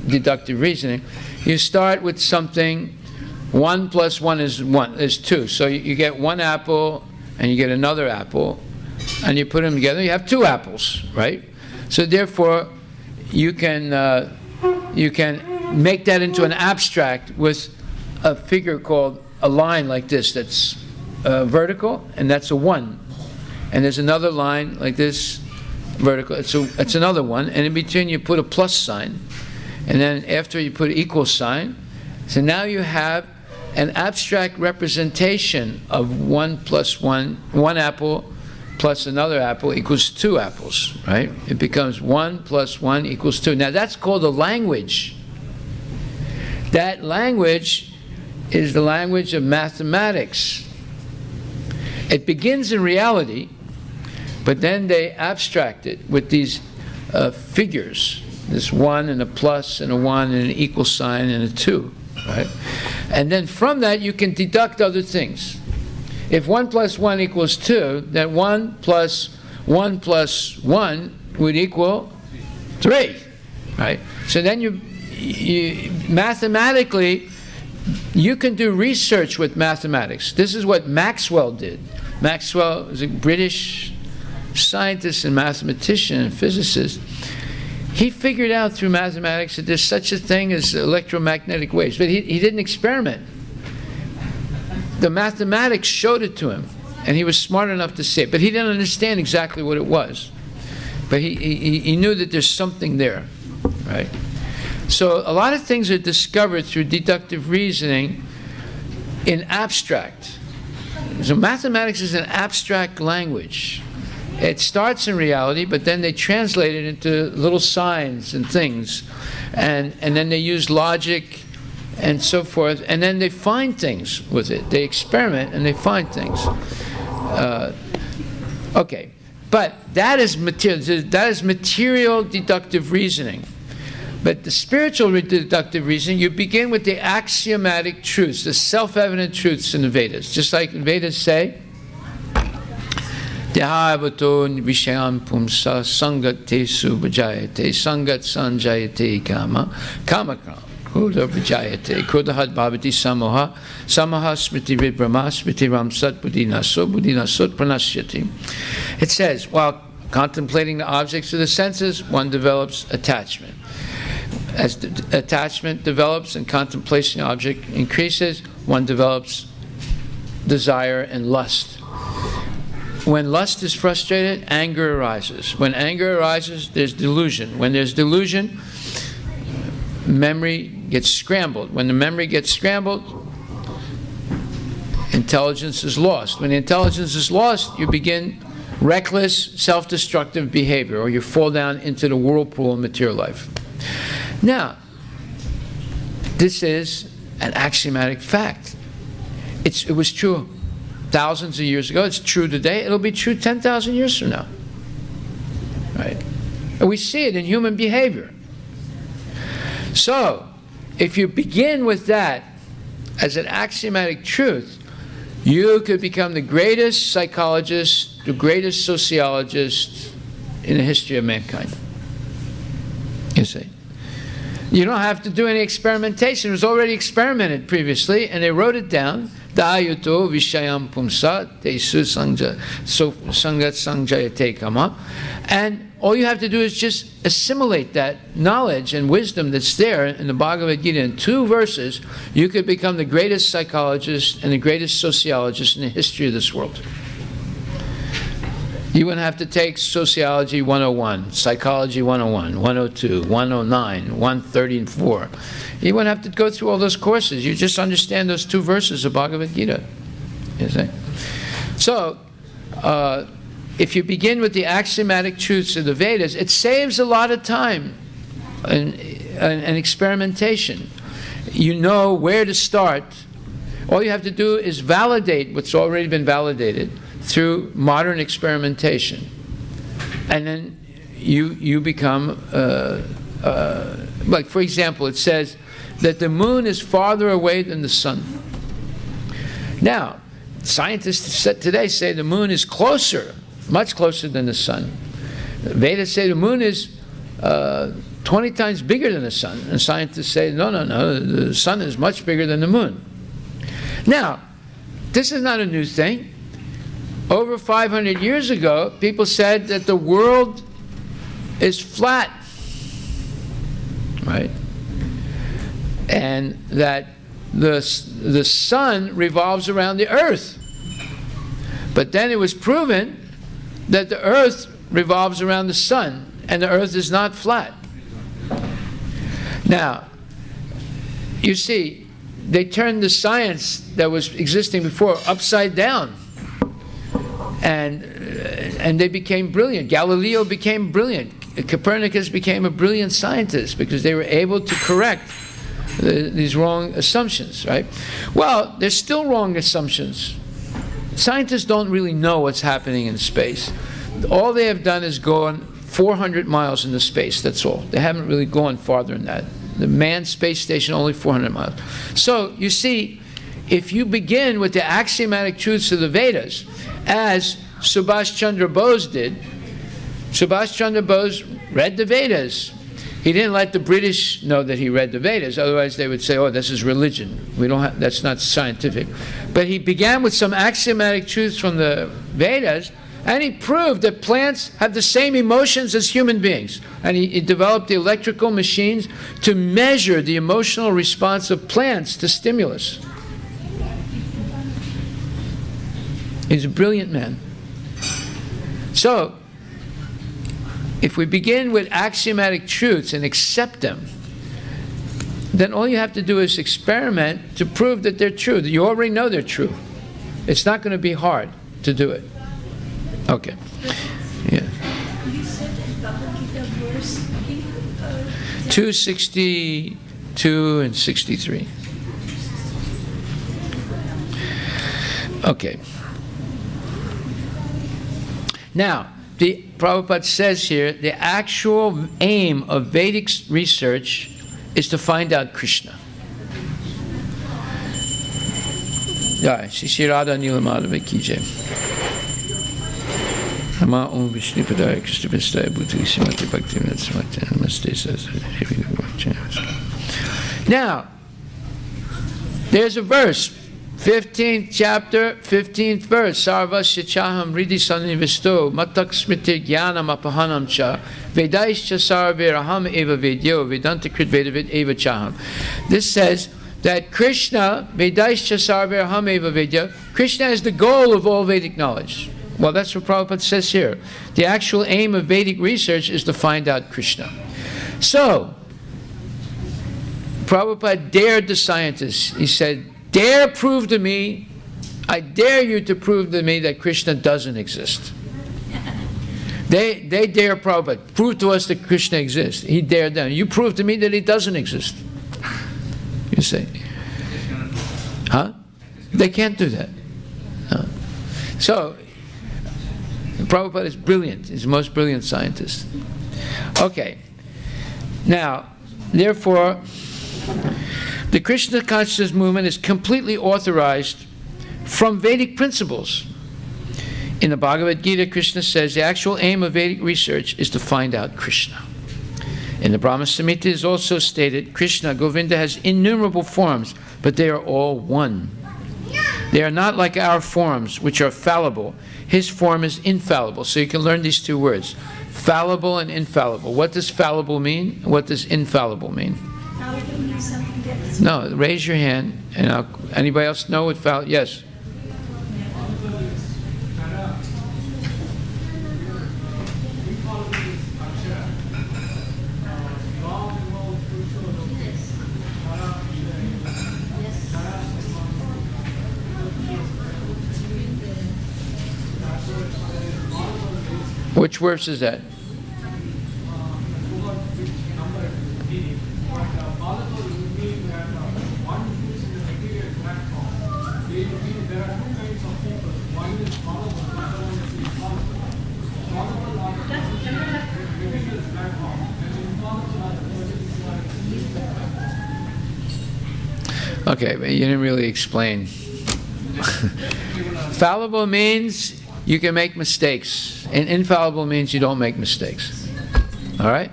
deductive reasoning. You start with something, 1 plus 1 is 2. So you get one apple and you get another apple, and you put them together, you have 2 apples, right? So therefore, you can make that into an abstract with a figure called a line like this that's vertical, and that's a 1. And there's another line like this, vertical, it's another 1, and in between you put a plus sign, and then after you put an equal sign. So now you have an abstract representation of 1 plus 1, 1 apple plus another apple equals 2 apples, right? It becomes 1 plus 1 equals 2. Now that's called a language. That language is the language of mathematics. It begins in reality, but then they abstract it with these figures, this 1 and a plus and a 1 and an equal sign and a 2, right? And then from that you can deduct other things. If 1 plus 1 equals 2, then 1 plus 1 plus 1 would equal 3, right? So then you mathematically, you can do research with mathematics. This is what Maxwell did. Maxwell is a British scientist and mathematician and physicist. He figured out through mathematics that there's such a thing as electromagnetic waves, but he didn't experiment. The mathematics showed it to him, and he was smart enough to see it, but he didn't understand exactly what it was. But he knew that there's something there, right? So a lot of things are discovered through deductive reasoning in abstract. So mathematics is an abstract language. It starts in reality, but then they translate it into little signs and things, and then they use logic and so forth, and then they find things with it. They experiment and they find things. Okay, but that is material deductive reasoning. But the spiritual deductive reasoning, you begin with the axiomatic truths, the self-evident truths in the Vedas. Just like the Vedas say, Dehavato vishayam pumsa sangat tesu bhajayate sangat sanjayate kama kama krodha bhajayate krodhahad bhavati samoha samaha smriti vibrama smriti ramsat buddhinaso pranasyati. It says, while contemplating the objects of the senses, one develops attachment. As the attachment develops and contemplation of the object increases, one develops desire and lust. When lust is frustrated, anger arises. When anger arises, there's delusion. When there's delusion, memory gets scrambled. When the memory gets scrambled, intelligence is lost. When the intelligence is lost, you begin reckless, self-destructive behavior, or you fall down into the whirlpool of material life. Now, this is an axiomatic fact. It was true thousands of years ago. It's true today. It'll be true 10,000 years from now. Right? And we see it in human behavior. So, if you begin with that as an axiomatic truth, you could become the greatest psychologist, the greatest sociologist in the history of mankind. You see. You don't have to do any experimentation. It was already experimented previously, and they wrote it down. Dayuto vishayam pumsa tesu sangat sangjayate kama. And all you have to do is just assimilate that knowledge and wisdom that's there in the Bhagavad Gita in 2 verses. You could become the greatest psychologist and the greatest sociologist in the history of this world. You wouldn't have to take Sociology 101, Psychology 101, 102, 109, 134. You wouldn't have to go through all those courses. You just understand those 2 verses of Bhagavad Gita. You see? So, if you begin with the axiomatic truths of the Vedas, it saves a lot of time and experimentation. You know where to start. All you have to do is validate what's already been validated through modern experimentation. And then you become, like for example, it says that the moon is farther away than the sun. Now, scientists today say the moon is closer, much closer than the sun. The Vedas say the moon is 20 times bigger than the sun. And scientists say, no, the sun is much bigger than the moon. Now, this is not a new thing. Over 500 years ago, people said that the world is flat, right? And that the sun revolves around the earth. But then it was proven that the earth revolves around the sun, and the earth is not flat. Now, you see, they turned the science that was existing before upside down. And they became brilliant. Galileo became brilliant. Copernicus became a brilliant scientist because they were able to correct these wrong assumptions, right? Well, there's still wrong assumptions. Scientists don't really know what's happening in space. All they have done is gone 400 miles into space, that's all. They haven't really gone farther than that. The manned space station, only 400 miles. So, you see, if you begin with the axiomatic truths of the Vedas, as Subhash Chandra Bose did, Subhash Chandra Bose read the Vedas. He didn't let the British know that he read the Vedas, otherwise they would say, oh, this is religion. That's not scientific. But he began with some axiomatic truths from the Vedas, and he proved that plants have the same emotions as human beings. And he developed the electrical machines to measure the emotional response of plants to stimulus. He's a brilliant man. So, if we begin with axiomatic truths and accept them, then all you have to do is experiment to prove that they're true. You already know they're true. It's not going to be hard to do it. Okay. Yeah. You said in Bhagavad Gita verse 262 and 63. Okay. Now, the Prabhupada says here, the actual aim of Vedic research is to find out Krishna. Jai, Shri Radha Nilamadhava ki jai. Nama Om Vishnu Padaya Krishna Vistaya Bhuti Simati Bhakti Namaste Namaste. Now, there's a verse, 15th chapter, 15th verse. Sarvasya chaham ridi sanivisto matak smriti jnanam apahanam cha vedaischa sarviraham eva vedyo vedanta krit vedavid eva chaham. This says that Krishna, vedaischa sarviraham eva vedyo, Krishna is the goal of all Vedic knowledge. Well, that's what Prabhupada says here. The actual aim of Vedic research is to find out Krishna. So, Prabhupada dared the scientists. He said, dare prove to me, I dare you to prove to me that Krishna doesn't exist. They dare Prabhupada, prove to us that Krishna exists. He dared them. You prove to me that he doesn't exist. You say. Huh? They can't do that. No. So, Prabhupada is brilliant. He's the most brilliant scientist. Okay. Now, therefore, the Krishna consciousness movement is completely authorized from Vedic principles. In the Bhagavad Gita, Krishna says the actual aim of Vedic research is to find out Krishna. In the Brahma Samhita, it is also stated, Krishna, Govinda, has innumerable forms, but they are all one. They are not like our forms, which are fallible. His form is infallible. So you can learn these two words, fallible and infallible. What does fallible mean? What does infallible mean? Fallible means something that is... No, raise your hand. And anybody else know what fallible? Yes. Which verse is that? I forgot which number it is meaning, but Father told me that one who is in the material platform, there are two kinds of people. One is followable, the other one is infallible. Followable are the persons who are living this platform, and infallible are the persons who are leaving the platform. Okay, but you didn't really explain. Fallible means you can make mistakes, and infallible means you don't make mistakes. All right?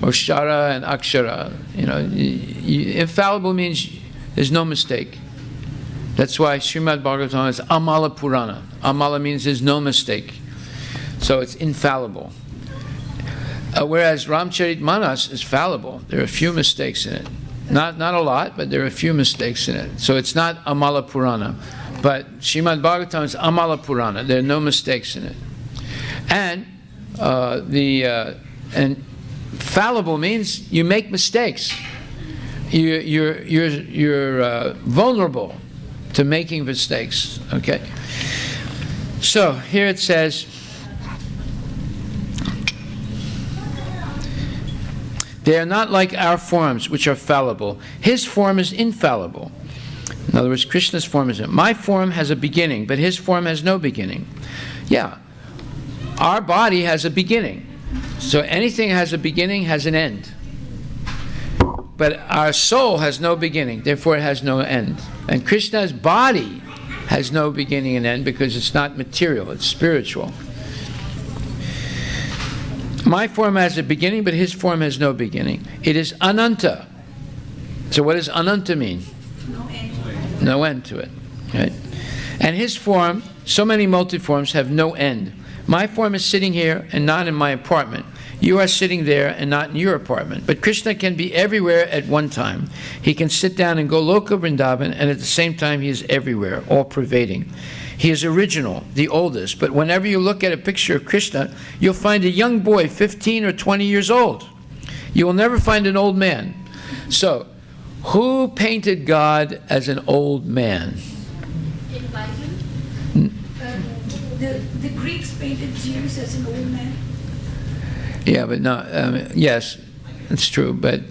Oshara and Akshara. Infallible means there's no mistake. That's why Srimad Bhagavatam is Amala Purana. Amala means there's no mistake. So it's infallible. Whereas Ramcharitmanas is fallible. There are a few mistakes in it. Not a lot, but there are a few mistakes in it. So it's not Amala Purana. But Srimad Bhagavatam is Amala Purana. There are no mistakes in it. And and fallible means you make mistakes. You're vulnerable to making mistakes. Okay. So here it says, they are not like our forms, which are fallible. His form is infallible. In other words, Krishna's form is. My form has a beginning, but his form has no beginning. Yeah. Our body has a beginning. So anything has a beginning has an end. But our soul has no beginning, therefore it has no end. And Krishna's body has no beginning and end because it's not material, it's spiritual. My form has a beginning, but his form has no beginning. It is ananta. So what does ananta mean? No end. No end to it. Right? And his form, so many multiforms, have no end. My form is sitting here and not in my apartment. You are sitting there and not in your apartment. But Krishna can be everywhere at one time. He can sit down in Goloka Vrindavan, and at the same time he is everywhere, all-pervading. He is original, the oldest. But whenever you look at a picture of Krishna, you'll find a young boy, 15 or 20 years old. You will never find an old man. So, who painted God as an old man? In Bible? The Greeks painted Zeus as an old man. Yeah, but no, yes, it's true. But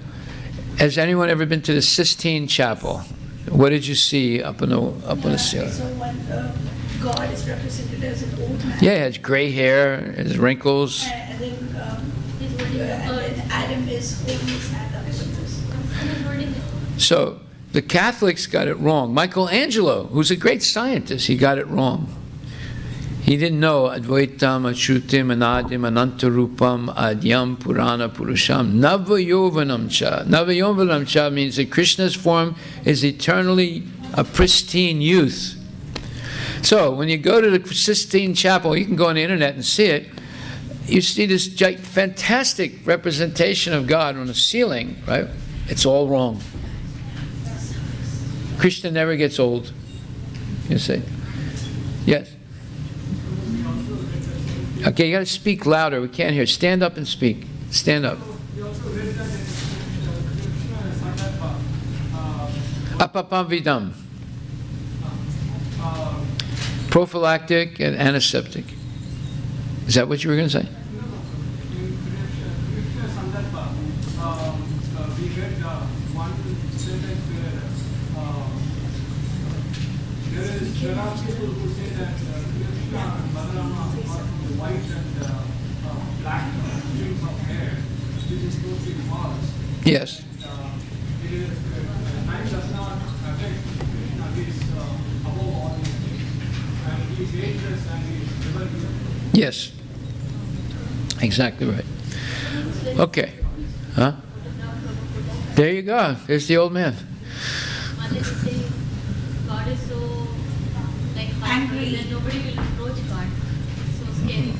has anyone ever been to the Sistine Chapel? What did you see up on the ceiling? So when God is represented as an old man. Yeah, he has gray hair, his wrinkles. And then Adam is holding his hand up with this. So the Catholics got it wrong. Michelangelo, who's a great scientist, he got it wrong. He didn't know Advaitam, Achutim, Anadim, Anantarupam, Adyam, Purana, Purusham, Navayovanam cha. Navayovanam cha means that Krishna's form is eternally a pristine youth. So when you go to the Sistine Chapel, you can go on the internet and see it. You see this fantastic representation of God on the ceiling, right? It's all wrong. Krishna never gets old. You see? Yes. Okay, you got to speak louder. We can't hear. Stand up and speak. Stand up. We also read that Krishna is Sankalpa. Apapam vidam. Prophylactic and antiseptic. Is that what you were going to say? In Krishna Sankalpa, we read one sentence where there are people who say that Krishna and Balarama are from the white and black strings of hair, which is totally false. Yes. Time does not affect Krishna. He is above all these things. And he is ageless and he is never here. Yes. Exactly right. Okay. Huh? There you go. There's the old man. Mother is saying God is so angry that nobody will approach God. It's so scary.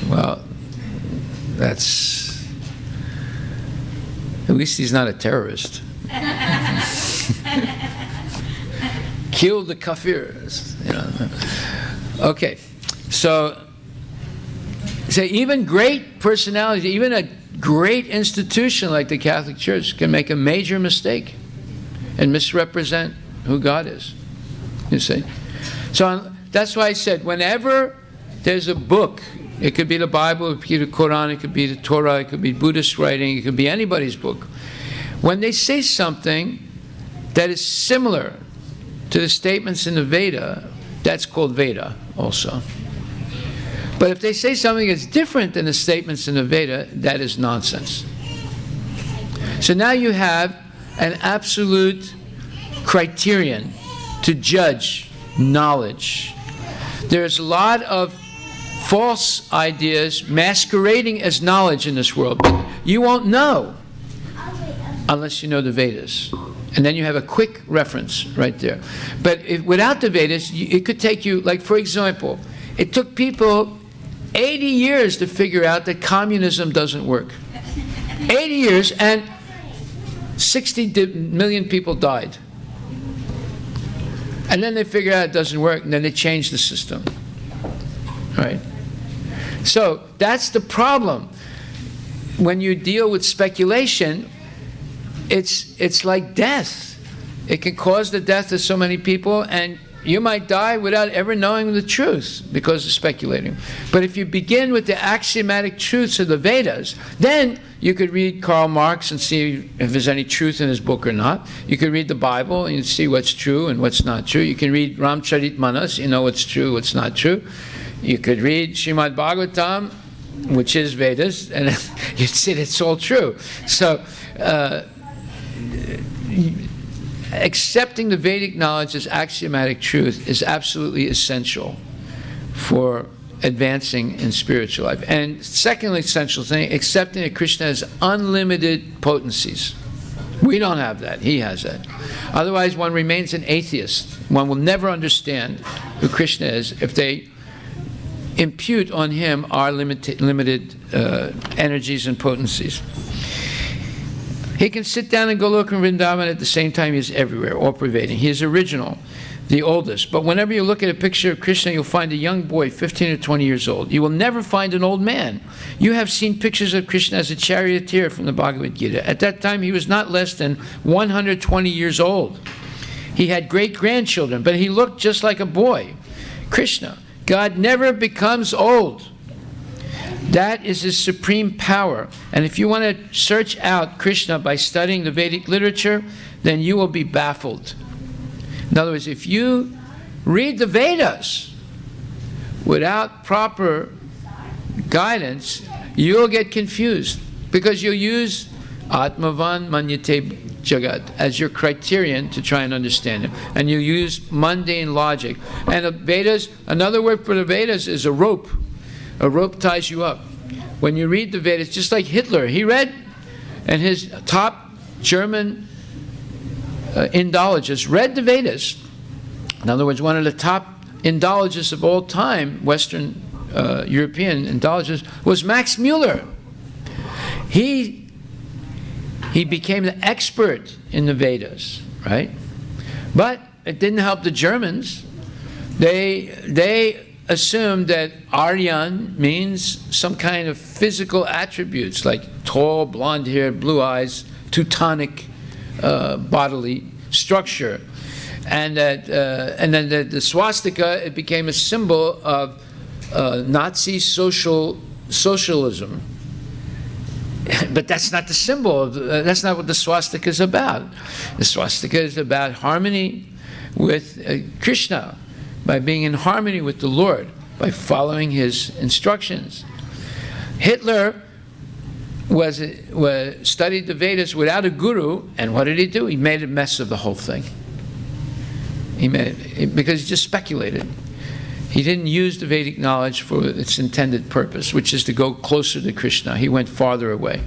Well, that's... At least he's not a terrorist. Kill the kafirs. Okay. So even great personalities, even a great institution like the Catholic Church can make a major mistake and misrepresent who God is. You see? So that's why I said whenever there's a book It could be the Bible, it could be the Quran, it could be the Torah, it could be Buddhist writing, it could be anybody's book. When they say something that is similar to the statements in the Veda, that's called Veda also. But if they say something that's different than the statements in the Veda, that is nonsense. So now you have an absolute criterion to judge knowledge. There's a lot of false ideas masquerading as knowledge in this world, but you won't know unless you know the Vedas. And then you have a quick reference right there. But without the Vedas, it could take you, like for example, it took people 80 years to figure out that communism doesn't work. 80 years, and 60 million people died. And then they figure out it doesn't work, and then they change the system. Right? So that's the problem. When you deal with speculation, it's like death. It can cause the death of so many people, and you might die without ever knowing the truth because of speculating. But if you begin with the axiomatic truths of the Vedas, then you could read Karl Marx and see if there's any truth in his book or not. You could read the Bible and see what's true and what's not true. You can read Ramcharitmanas, you know what's true, what's not true. You could read Srimad Bhagavatam, which is Vedas, and you'd see it's all true. So, accepting the Vedic knowledge as axiomatic truth is absolutely essential for advancing in spiritual life. And secondly, essential thing, accepting that Krishna has unlimited potencies. We don't have that. He has that. Otherwise, one remains an atheist. One will never understand who Krishna is if they impute on him our limited energies and potencies. He can sit down in Goloka and Vrindavan at the same time. He is everywhere, all-pervading. He is original, the oldest. But whenever you look at a picture of Krishna, you'll find a young boy, 15 or 20 years old. You will never find an old man. You have seen pictures of Krishna as a charioteer from the Bhagavad Gita. At that time, he was not less than 120 years old. He had great-grandchildren, but he looked just like a boy. Krishna. God never becomes old. That is his supreme power. And if you want to search out Krishna by studying the Vedic literature, then you will be baffled. In other words, if you read the Vedas without proper guidance, you'll get confused because you'll use Atmavan Manyate Jagat as your criterion to try and understand it. And you use mundane logic. And the Vedas, another word for the Vedas is a rope. A rope ties you up. When you read the Vedas, just like Hitler, he read, and his top German Indologist read the Vedas. In other words, one of the top Indologists of all time, Western European Indologist, was Max Muller. He became the expert in the Vedas, right? But it didn't help the Germans. They assumed that Aryan means some kind of physical attributes like tall, blonde hair, blue eyes, Teutonic bodily structure, and that and then the swastika, it became a symbol of Nazi socialism. But that's not the symbol. That's not what the swastika is about. The swastika is about harmony with Krishna, by being in harmony with the Lord, by following his instructions. Hitler studied the Vedas without a guru, and what did he do? He made a mess of the whole thing. Because he just speculated. He didn't use the Vedic knowledge for its intended purpose, which is to go closer to Krishna. He went farther away.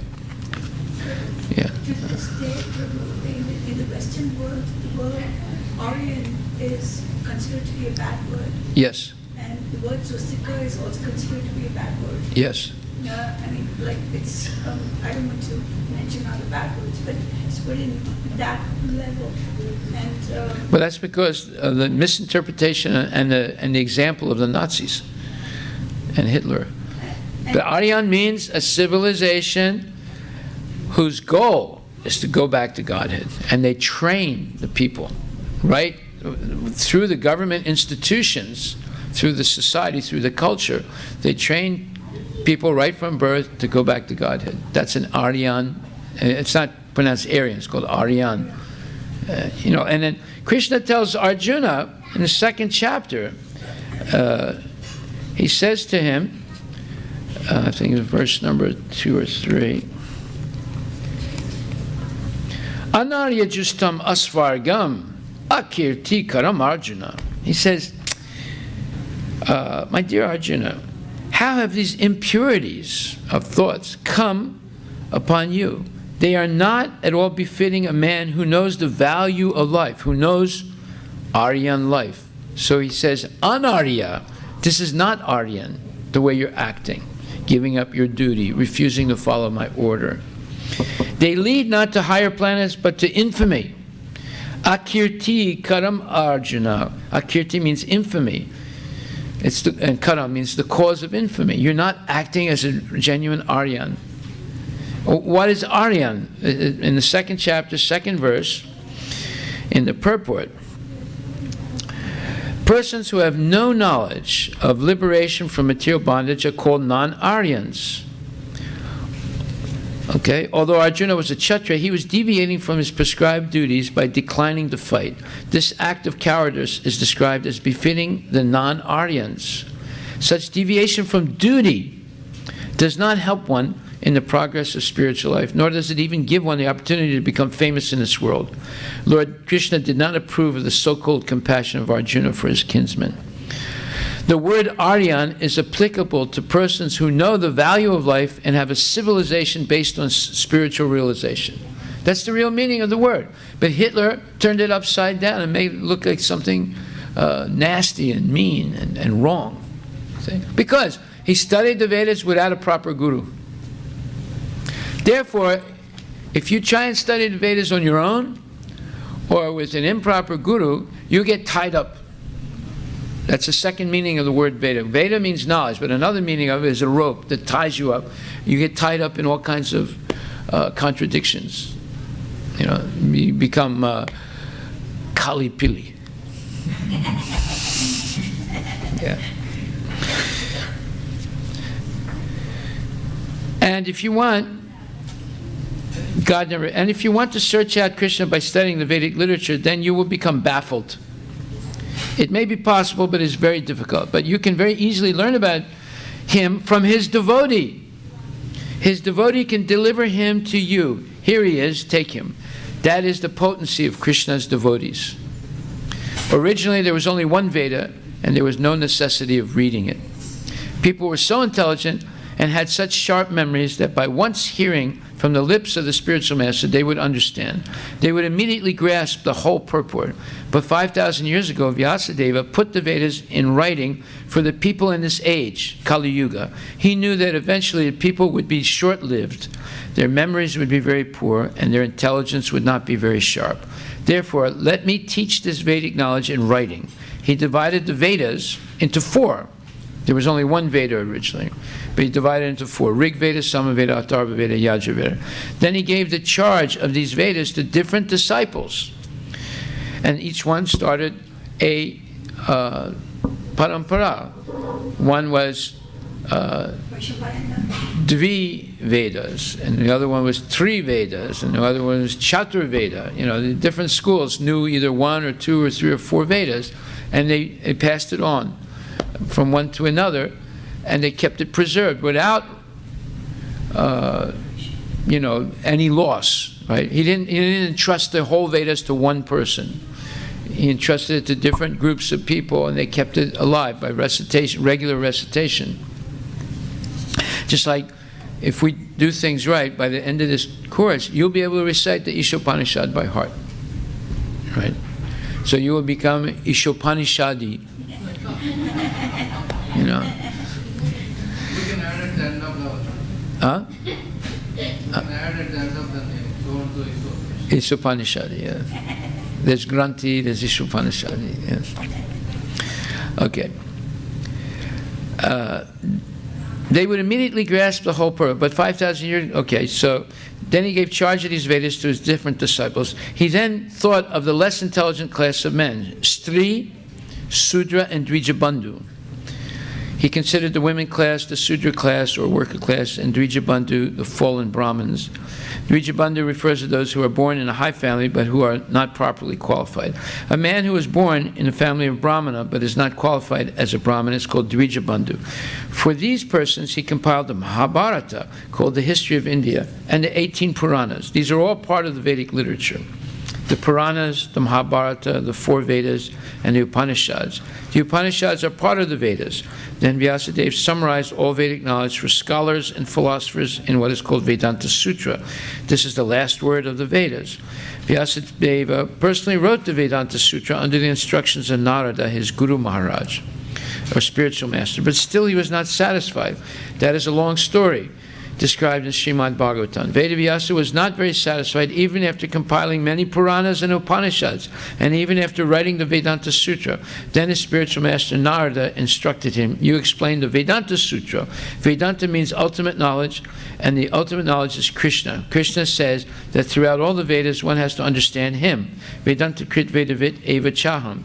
Yeah. To this day, in the Western world, the word Aryan is considered to be a bad word. Yes. And the word swastika is also considered to be a bad word. Yes. I mean, like it's, I don't want to mention other bad words, but it's put in that level. And well, that's because of the misinterpretation and the example of the Nazis and Hitler. But Aryan means a civilization whose goal is to go back to Godhead. And they train the people, right? Through the government institutions, through the society, through the culture. They train people right from birth to go back to Godhead. That's an Aryan. It's not pronounced Aryan, it's called Aryan. And then Krishna tells Arjuna in the 2nd chapter, he says to him, I think it's verse number 2 or 3, Anarya justam asvargam akirti karam Arjuna. He says, my dear Arjuna, how have these impurities of thoughts come upon you? They are not at all befitting a man who knows the value of life, who knows Aryan life. So he says, Anarya, this is not Aryan, the way you're acting, giving up your duty, refusing to follow my order. They lead not to higher planets, but to infamy. Akirti karam Arjuna. Akirti means infamy. And karam means the cause of infamy. You're not acting as a genuine Aryan. What is Aryan? In the 2nd chapter, 2nd verse, in the purport, persons who have no knowledge of liberation from material bondage are called non-Aryans. Okay? Although Arjuna was a Kshatriya, he was deviating from his prescribed duties by declining to fight. This act of cowardice is described as befitting the non-Aryans. Such deviation from duty does not help one in the progress of spiritual life, nor does it even give one the opportunity to become famous in this world. Lord Krishna did not approve of the so-called compassion of Arjuna for his kinsman. The word Aryan is applicable to persons who know the value of life and have a civilization based on spiritual realization. That's the real meaning of the word. But Hitler turned it upside down and made it look like something nasty and mean and wrong. See? Because he studied the Vedas without a proper guru. Therefore, if you try and study the Vedas on your own or with an improper guru, you get tied up. That's the second meaning of the word Veda. Veda means knowledge, but another meaning of it is a rope that ties you up. You get tied up in all kinds of contradictions. You become Kali Pili. Yeah. And if you want, and if you want to search out Krishna by studying the Vedic literature, then you will become baffled. It may be possible, but it's very difficult. But you can very easily learn about him from his devotee. His devotee can deliver him to you. Here he is, take him. That is the potency of Krishna's devotees. Originally, there was only one Veda, and there was no necessity of reading it. People were so intelligent and had such sharp memories that by once hearing from the lips of the spiritual master, they would understand. They would immediately grasp the whole purport. But 5,000 years ago, Vyasadeva put the Vedas in writing for the people in this age, Kali Yuga. He knew that eventually the people would be short-lived, their memories would be very poor, and their intelligence would not be very sharp. Therefore, let me teach this Vedic knowledge in writing. He divided the Vedas into 4. There was only one Veda originally, but he divided it into 4. Rig Veda, Sama Veda, Atharva Veda, Yajur Veda. Then he gave the charge of these Vedas to different disciples. And each one started a parampara. One was Dvi Vedas, and the other one was Tri Vedas, and the other one was Chatur Veda. The different schools knew either 1 or 2 or 3 or 4 Vedas, and they passed it on from one to another, and they kept it preserved without, any loss. Right? He didn't entrust the whole Vedas to one person. He entrusted it to different groups of people, and they kept it alive by recitation, regular recitation. Just like if we do things right, by the end of this course, you'll be able to recite the Isopanisad by heart. Right? So you will become Isopanishadi. We can add at the end of the Huh? we can add at the end of the name. So on to Isopanishadi, yeah. There's Granthi, there's Isopanishadi, yes. Okay. They would immediately grasp the whole purpose, but 5,000 years, okay, so then he gave charge of these Vedas to his different disciples. He then thought of the less intelligent class of men, Stri, Sudra, and Dvijabandhu. He considered the women class, the Sudra class or worker class, and Dvijabandhu the fallen Brahmins. Dvijabandhu refers to those who are born in a high family but who are not properly qualified. A man who is born in a family of Brahmana but is not qualified as a Brahmin is called Dvijabandhu. For these persons, he compiled the Mahabharata, called the History of India, and the 18 Puranas. These are all part of the Vedic literature. The Puranas, the Mahabharata, the 4 Vedas, and the Upanishads. The Upanishads are part of the Vedas. Then Vyasadeva summarized all Vedic knowledge for scholars and philosophers in what is called Vedanta Sutra. This is the last word of the Vedas. Vyasadeva personally wrote the Vedanta Sutra under the instructions of Narada, his Guru Maharaj, or spiritual master. But still he was not satisfied. That is a long story described in Srimad Bhagavatam. Vedavyasa was not very satisfied even after compiling many Puranas and Upanishads, and even after writing the Vedanta Sutra. Then his spiritual master Narada instructed him, you explain the Vedanta Sutra. Vedanta means ultimate knowledge, and the ultimate knowledge is Krishna. Krishna says that throughout all the Vedas one has to understand him. Vedanta krit Vedavit eva chaham.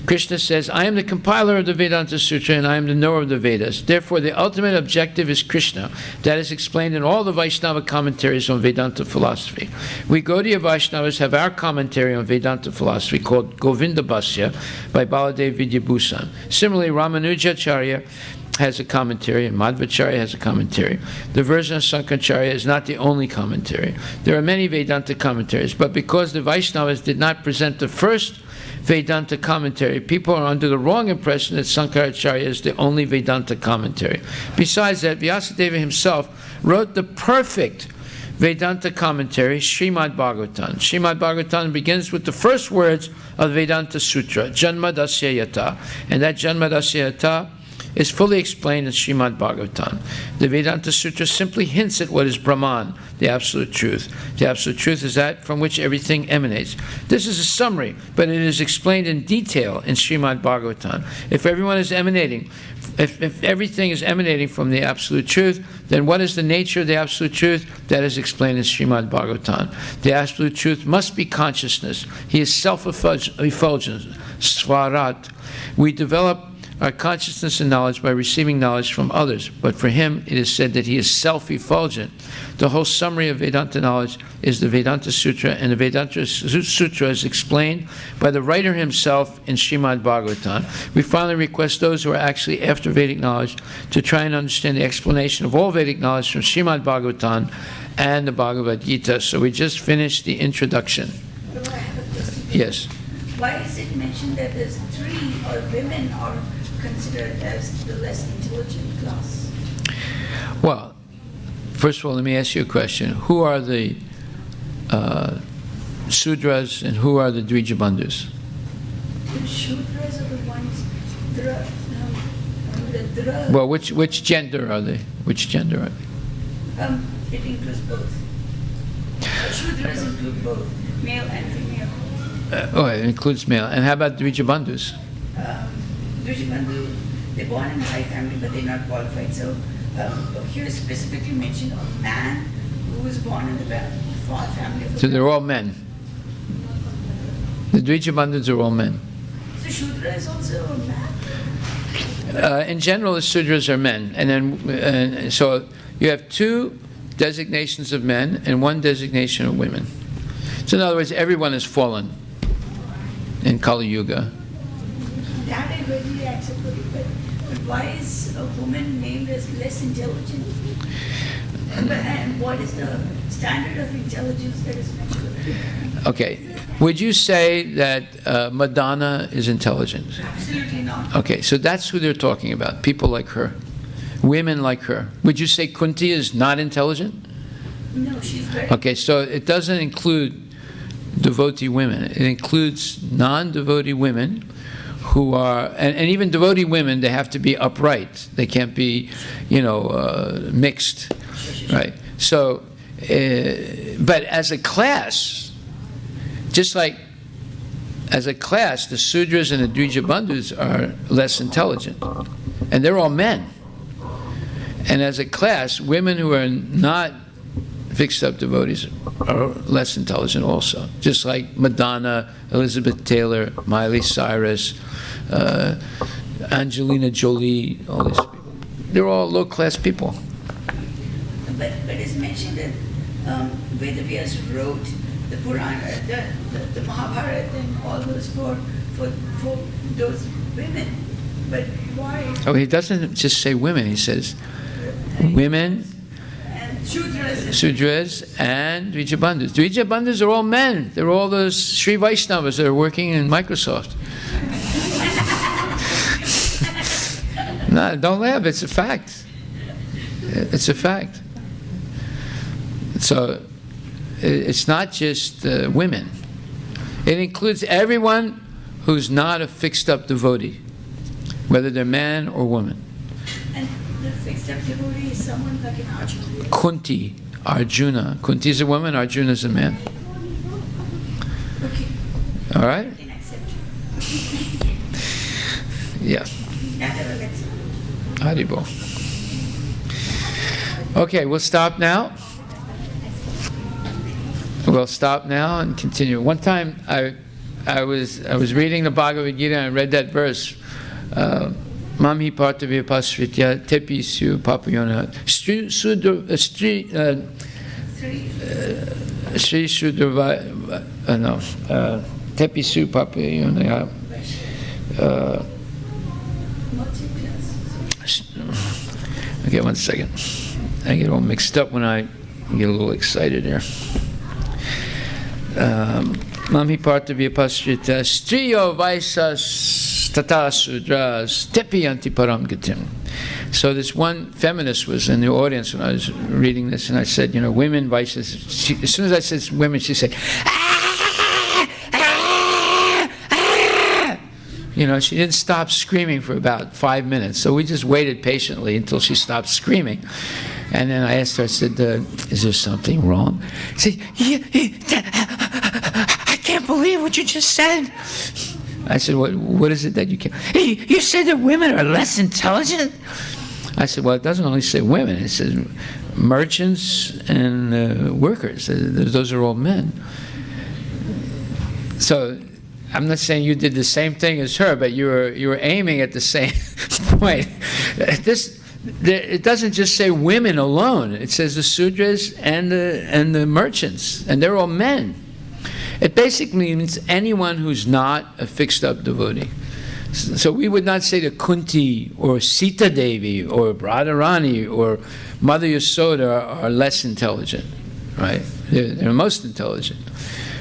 Krishna says, I am the compiler of the Vedanta Sutra and I am the knower of the Vedas. Therefore, the ultimate objective is Krishna. That is explained in all the Vaishnava commentaries on Vedanta philosophy. We Gaudiya Vaishnavas have our commentary on Vedanta philosophy called Govinda Bhasya by Baladev Vidyabhusan. Similarly, Ramanujacharya has a commentary and Madhvacharya has a commentary. The version of Sankaracharya is not the only commentary. There are many Vedanta commentaries, but because the Vaishnavas did not present the first Vedanta commentary, people are under the wrong impression that Sankaracharya is the only Vedanta commentary. Besides that, Vyasadeva himself wrote the perfect Vedanta commentary, Srimad Bhagavatam. Srimad Bhagavatam begins with the first words of Vedanta Sutra, Janma Dasya Yata. And that Janma Dasya Yata is fully explained in Srimad Bhagavatam. The Vedanta Sutra simply hints at what is Brahman, the Absolute Truth. The Absolute Truth is that from which everything emanates. This is a summary, but it is explained in detail in Srimad Bhagavatam. If everyone is emanating, if everything is emanating from the Absolute Truth, then what is the nature of the Absolute Truth? That is explained in Srimad Bhagavatam. The Absolute Truth must be consciousness. He is self-effulgent, svarat. We develop our consciousness and knowledge by receiving knowledge from others. But for him, it is said that he is self-effulgent. The whole summary of Vedanta knowledge is the Vedanta Sutra, and the Vedanta Sutra is explained by the writer himself in Srimad Bhagavatam. We finally request those who are actually after Vedic knowledge to try and understand the explanation of all Vedic knowledge from Srimad Bhagavatam and the Bhagavad Gita. So we just finished the introduction. Prabhu, I have a question. Yes. Why is it mentioned that there's 3 or women are considered as the less intelligent class? Well, first of all, let me ask you a question. Who are the Sudras and who are the Dvijabandhus? The Shudras are the ones the Well, which gender are they? Which gender are they? it includes both. Shudras include both male and female. It includes male. And how about Dvijabandhus? Dvijabandhu, they're born in a high family, but they're not qualified. So here is specifically mentioned a man who was born in the family of So they're all men. The Dvijabandhus are all men. So Shudra is also a man? In general, the Sudras are men. And then, so you have 2 designations of men and 1 designation of women. So in other words, everyone is fallen in Kali Yuga. That I readily accept, but why is a woman named as less intelligent? And what is the standard of intelligence that is mentioned? Okay. Would you say that Madonna is intelligent? Absolutely not. Okay, so that's who they're talking about, people like her, women like her. Would you say Kunti is not intelligent? No, she's very... Okay, so it doesn't include devotee women. It includes non-devotee women who are, and even devotee women, they have to be upright. They can't be, mixed, right? So, but as a class, just like as a class, the Sudras and the Dvijabandhus are less intelligent. And they're all men. And as a class, women who are not fixed up devotees are less intelligent also. Just like Madonna, Elizabeth Taylor, Miley Cyrus, Angelina Jolie, all these people. They're all low-class people. But it's mentioned that Vedavyas wrote the Purana, the Mahabharata, and all those for those women. But why? Oh, he doesn't just say women. He says women, And Shudras. Sudras, and Dvijabandhus. Dvijabandhus are all men. They're all those Sri Vaishnavas that are working in Microsoft. No, don't laugh. It's a fact. It's a fact. So it's not just women. It includes everyone who's not a fixed-up devotee, whether they're man or woman. And the fixed-up devotee is someone like an Arjuna. Kunti, Arjuna. Kunti is a woman, Arjuna is a man. Okay, All right? I can accept. Yeah. Not ever accept. Haribol. Okay, we'll stop now. We'll stop now and continue. One time I was reading the Bhagavad Gita and I read that verse. Mamhi partavya pasritya tepi su papayona Sri Sudra tepi su papayona Okay, one second. I get all mixed up when I get a little excited here. Mamhi partavya pasrita striyo vaisas tata sudras tepiyanti param gatim. So this one feminist was in the audience when I was reading this, and I said, women vices. As soon as I said women, she said, she didn't stop screaming for about 5 minutes. So we just waited patiently until she stopped screaming. And then I asked her, I said, is there something wrong? She said, I can't believe what you just said. I said, what is it that you can't? You said that women are less intelligent? I said, well, it doesn't only say women. It says merchants and workers. Those are all men. So I'm not saying you did the same thing as her, but you were aiming at the same point. It doesn't just say women alone. It says the Sudras and the merchants, and they're all men. It basically means anyone who's not a fixed-up devotee. So we would not say that Kunti or Sita Devi or Radharani or Mother Yasoda are less intelligent, right? They're most intelligent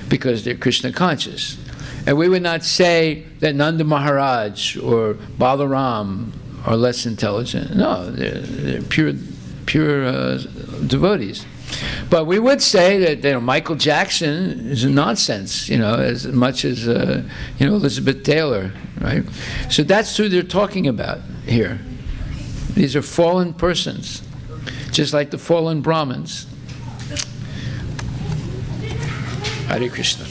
because they're Krishna conscious. And we would not say that Nanda Maharaj or Balaram are less intelligent. No, they're pure devotees. But we would say that Michael Jackson is a nonsense, as much as Elizabeth Taylor, right? So that's who they're talking about here. These are fallen persons, just like the fallen Brahmins. Hare Krishna.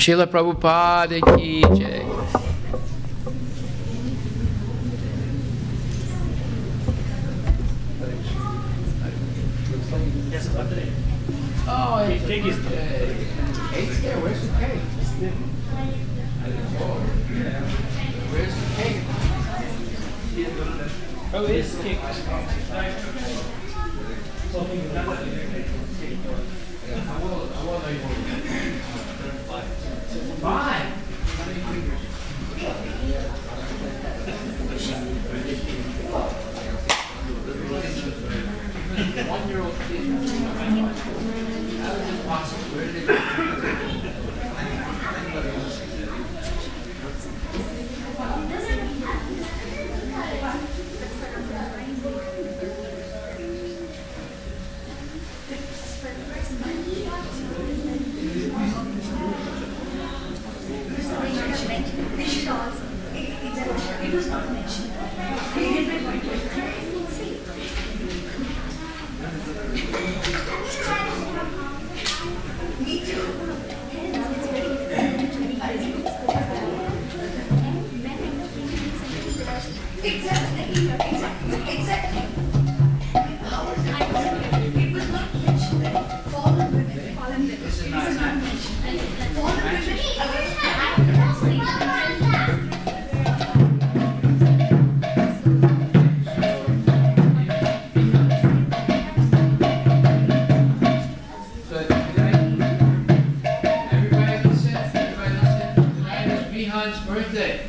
Srila Prabhupada ki jai. Oh, his cake is there. Cake's there. Where's the cake? Where's the cake? Oh, this cake. Five. One-year-old kid. How is this possible? Where did it go? It was not mentioned. Me too. Exactly. How was it? It was not Vihan's birthday.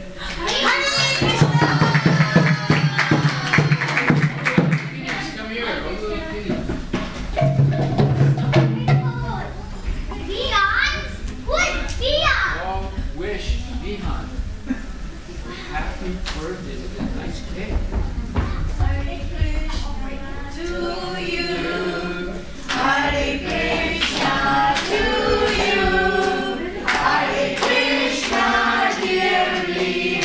Phoenix, come here. Oh, little Phoenix. All wish Vihan happy birthday with a nice cake. Hare Krishna to you. Hare Krishna to you. Hare Krishna, dear Vihan.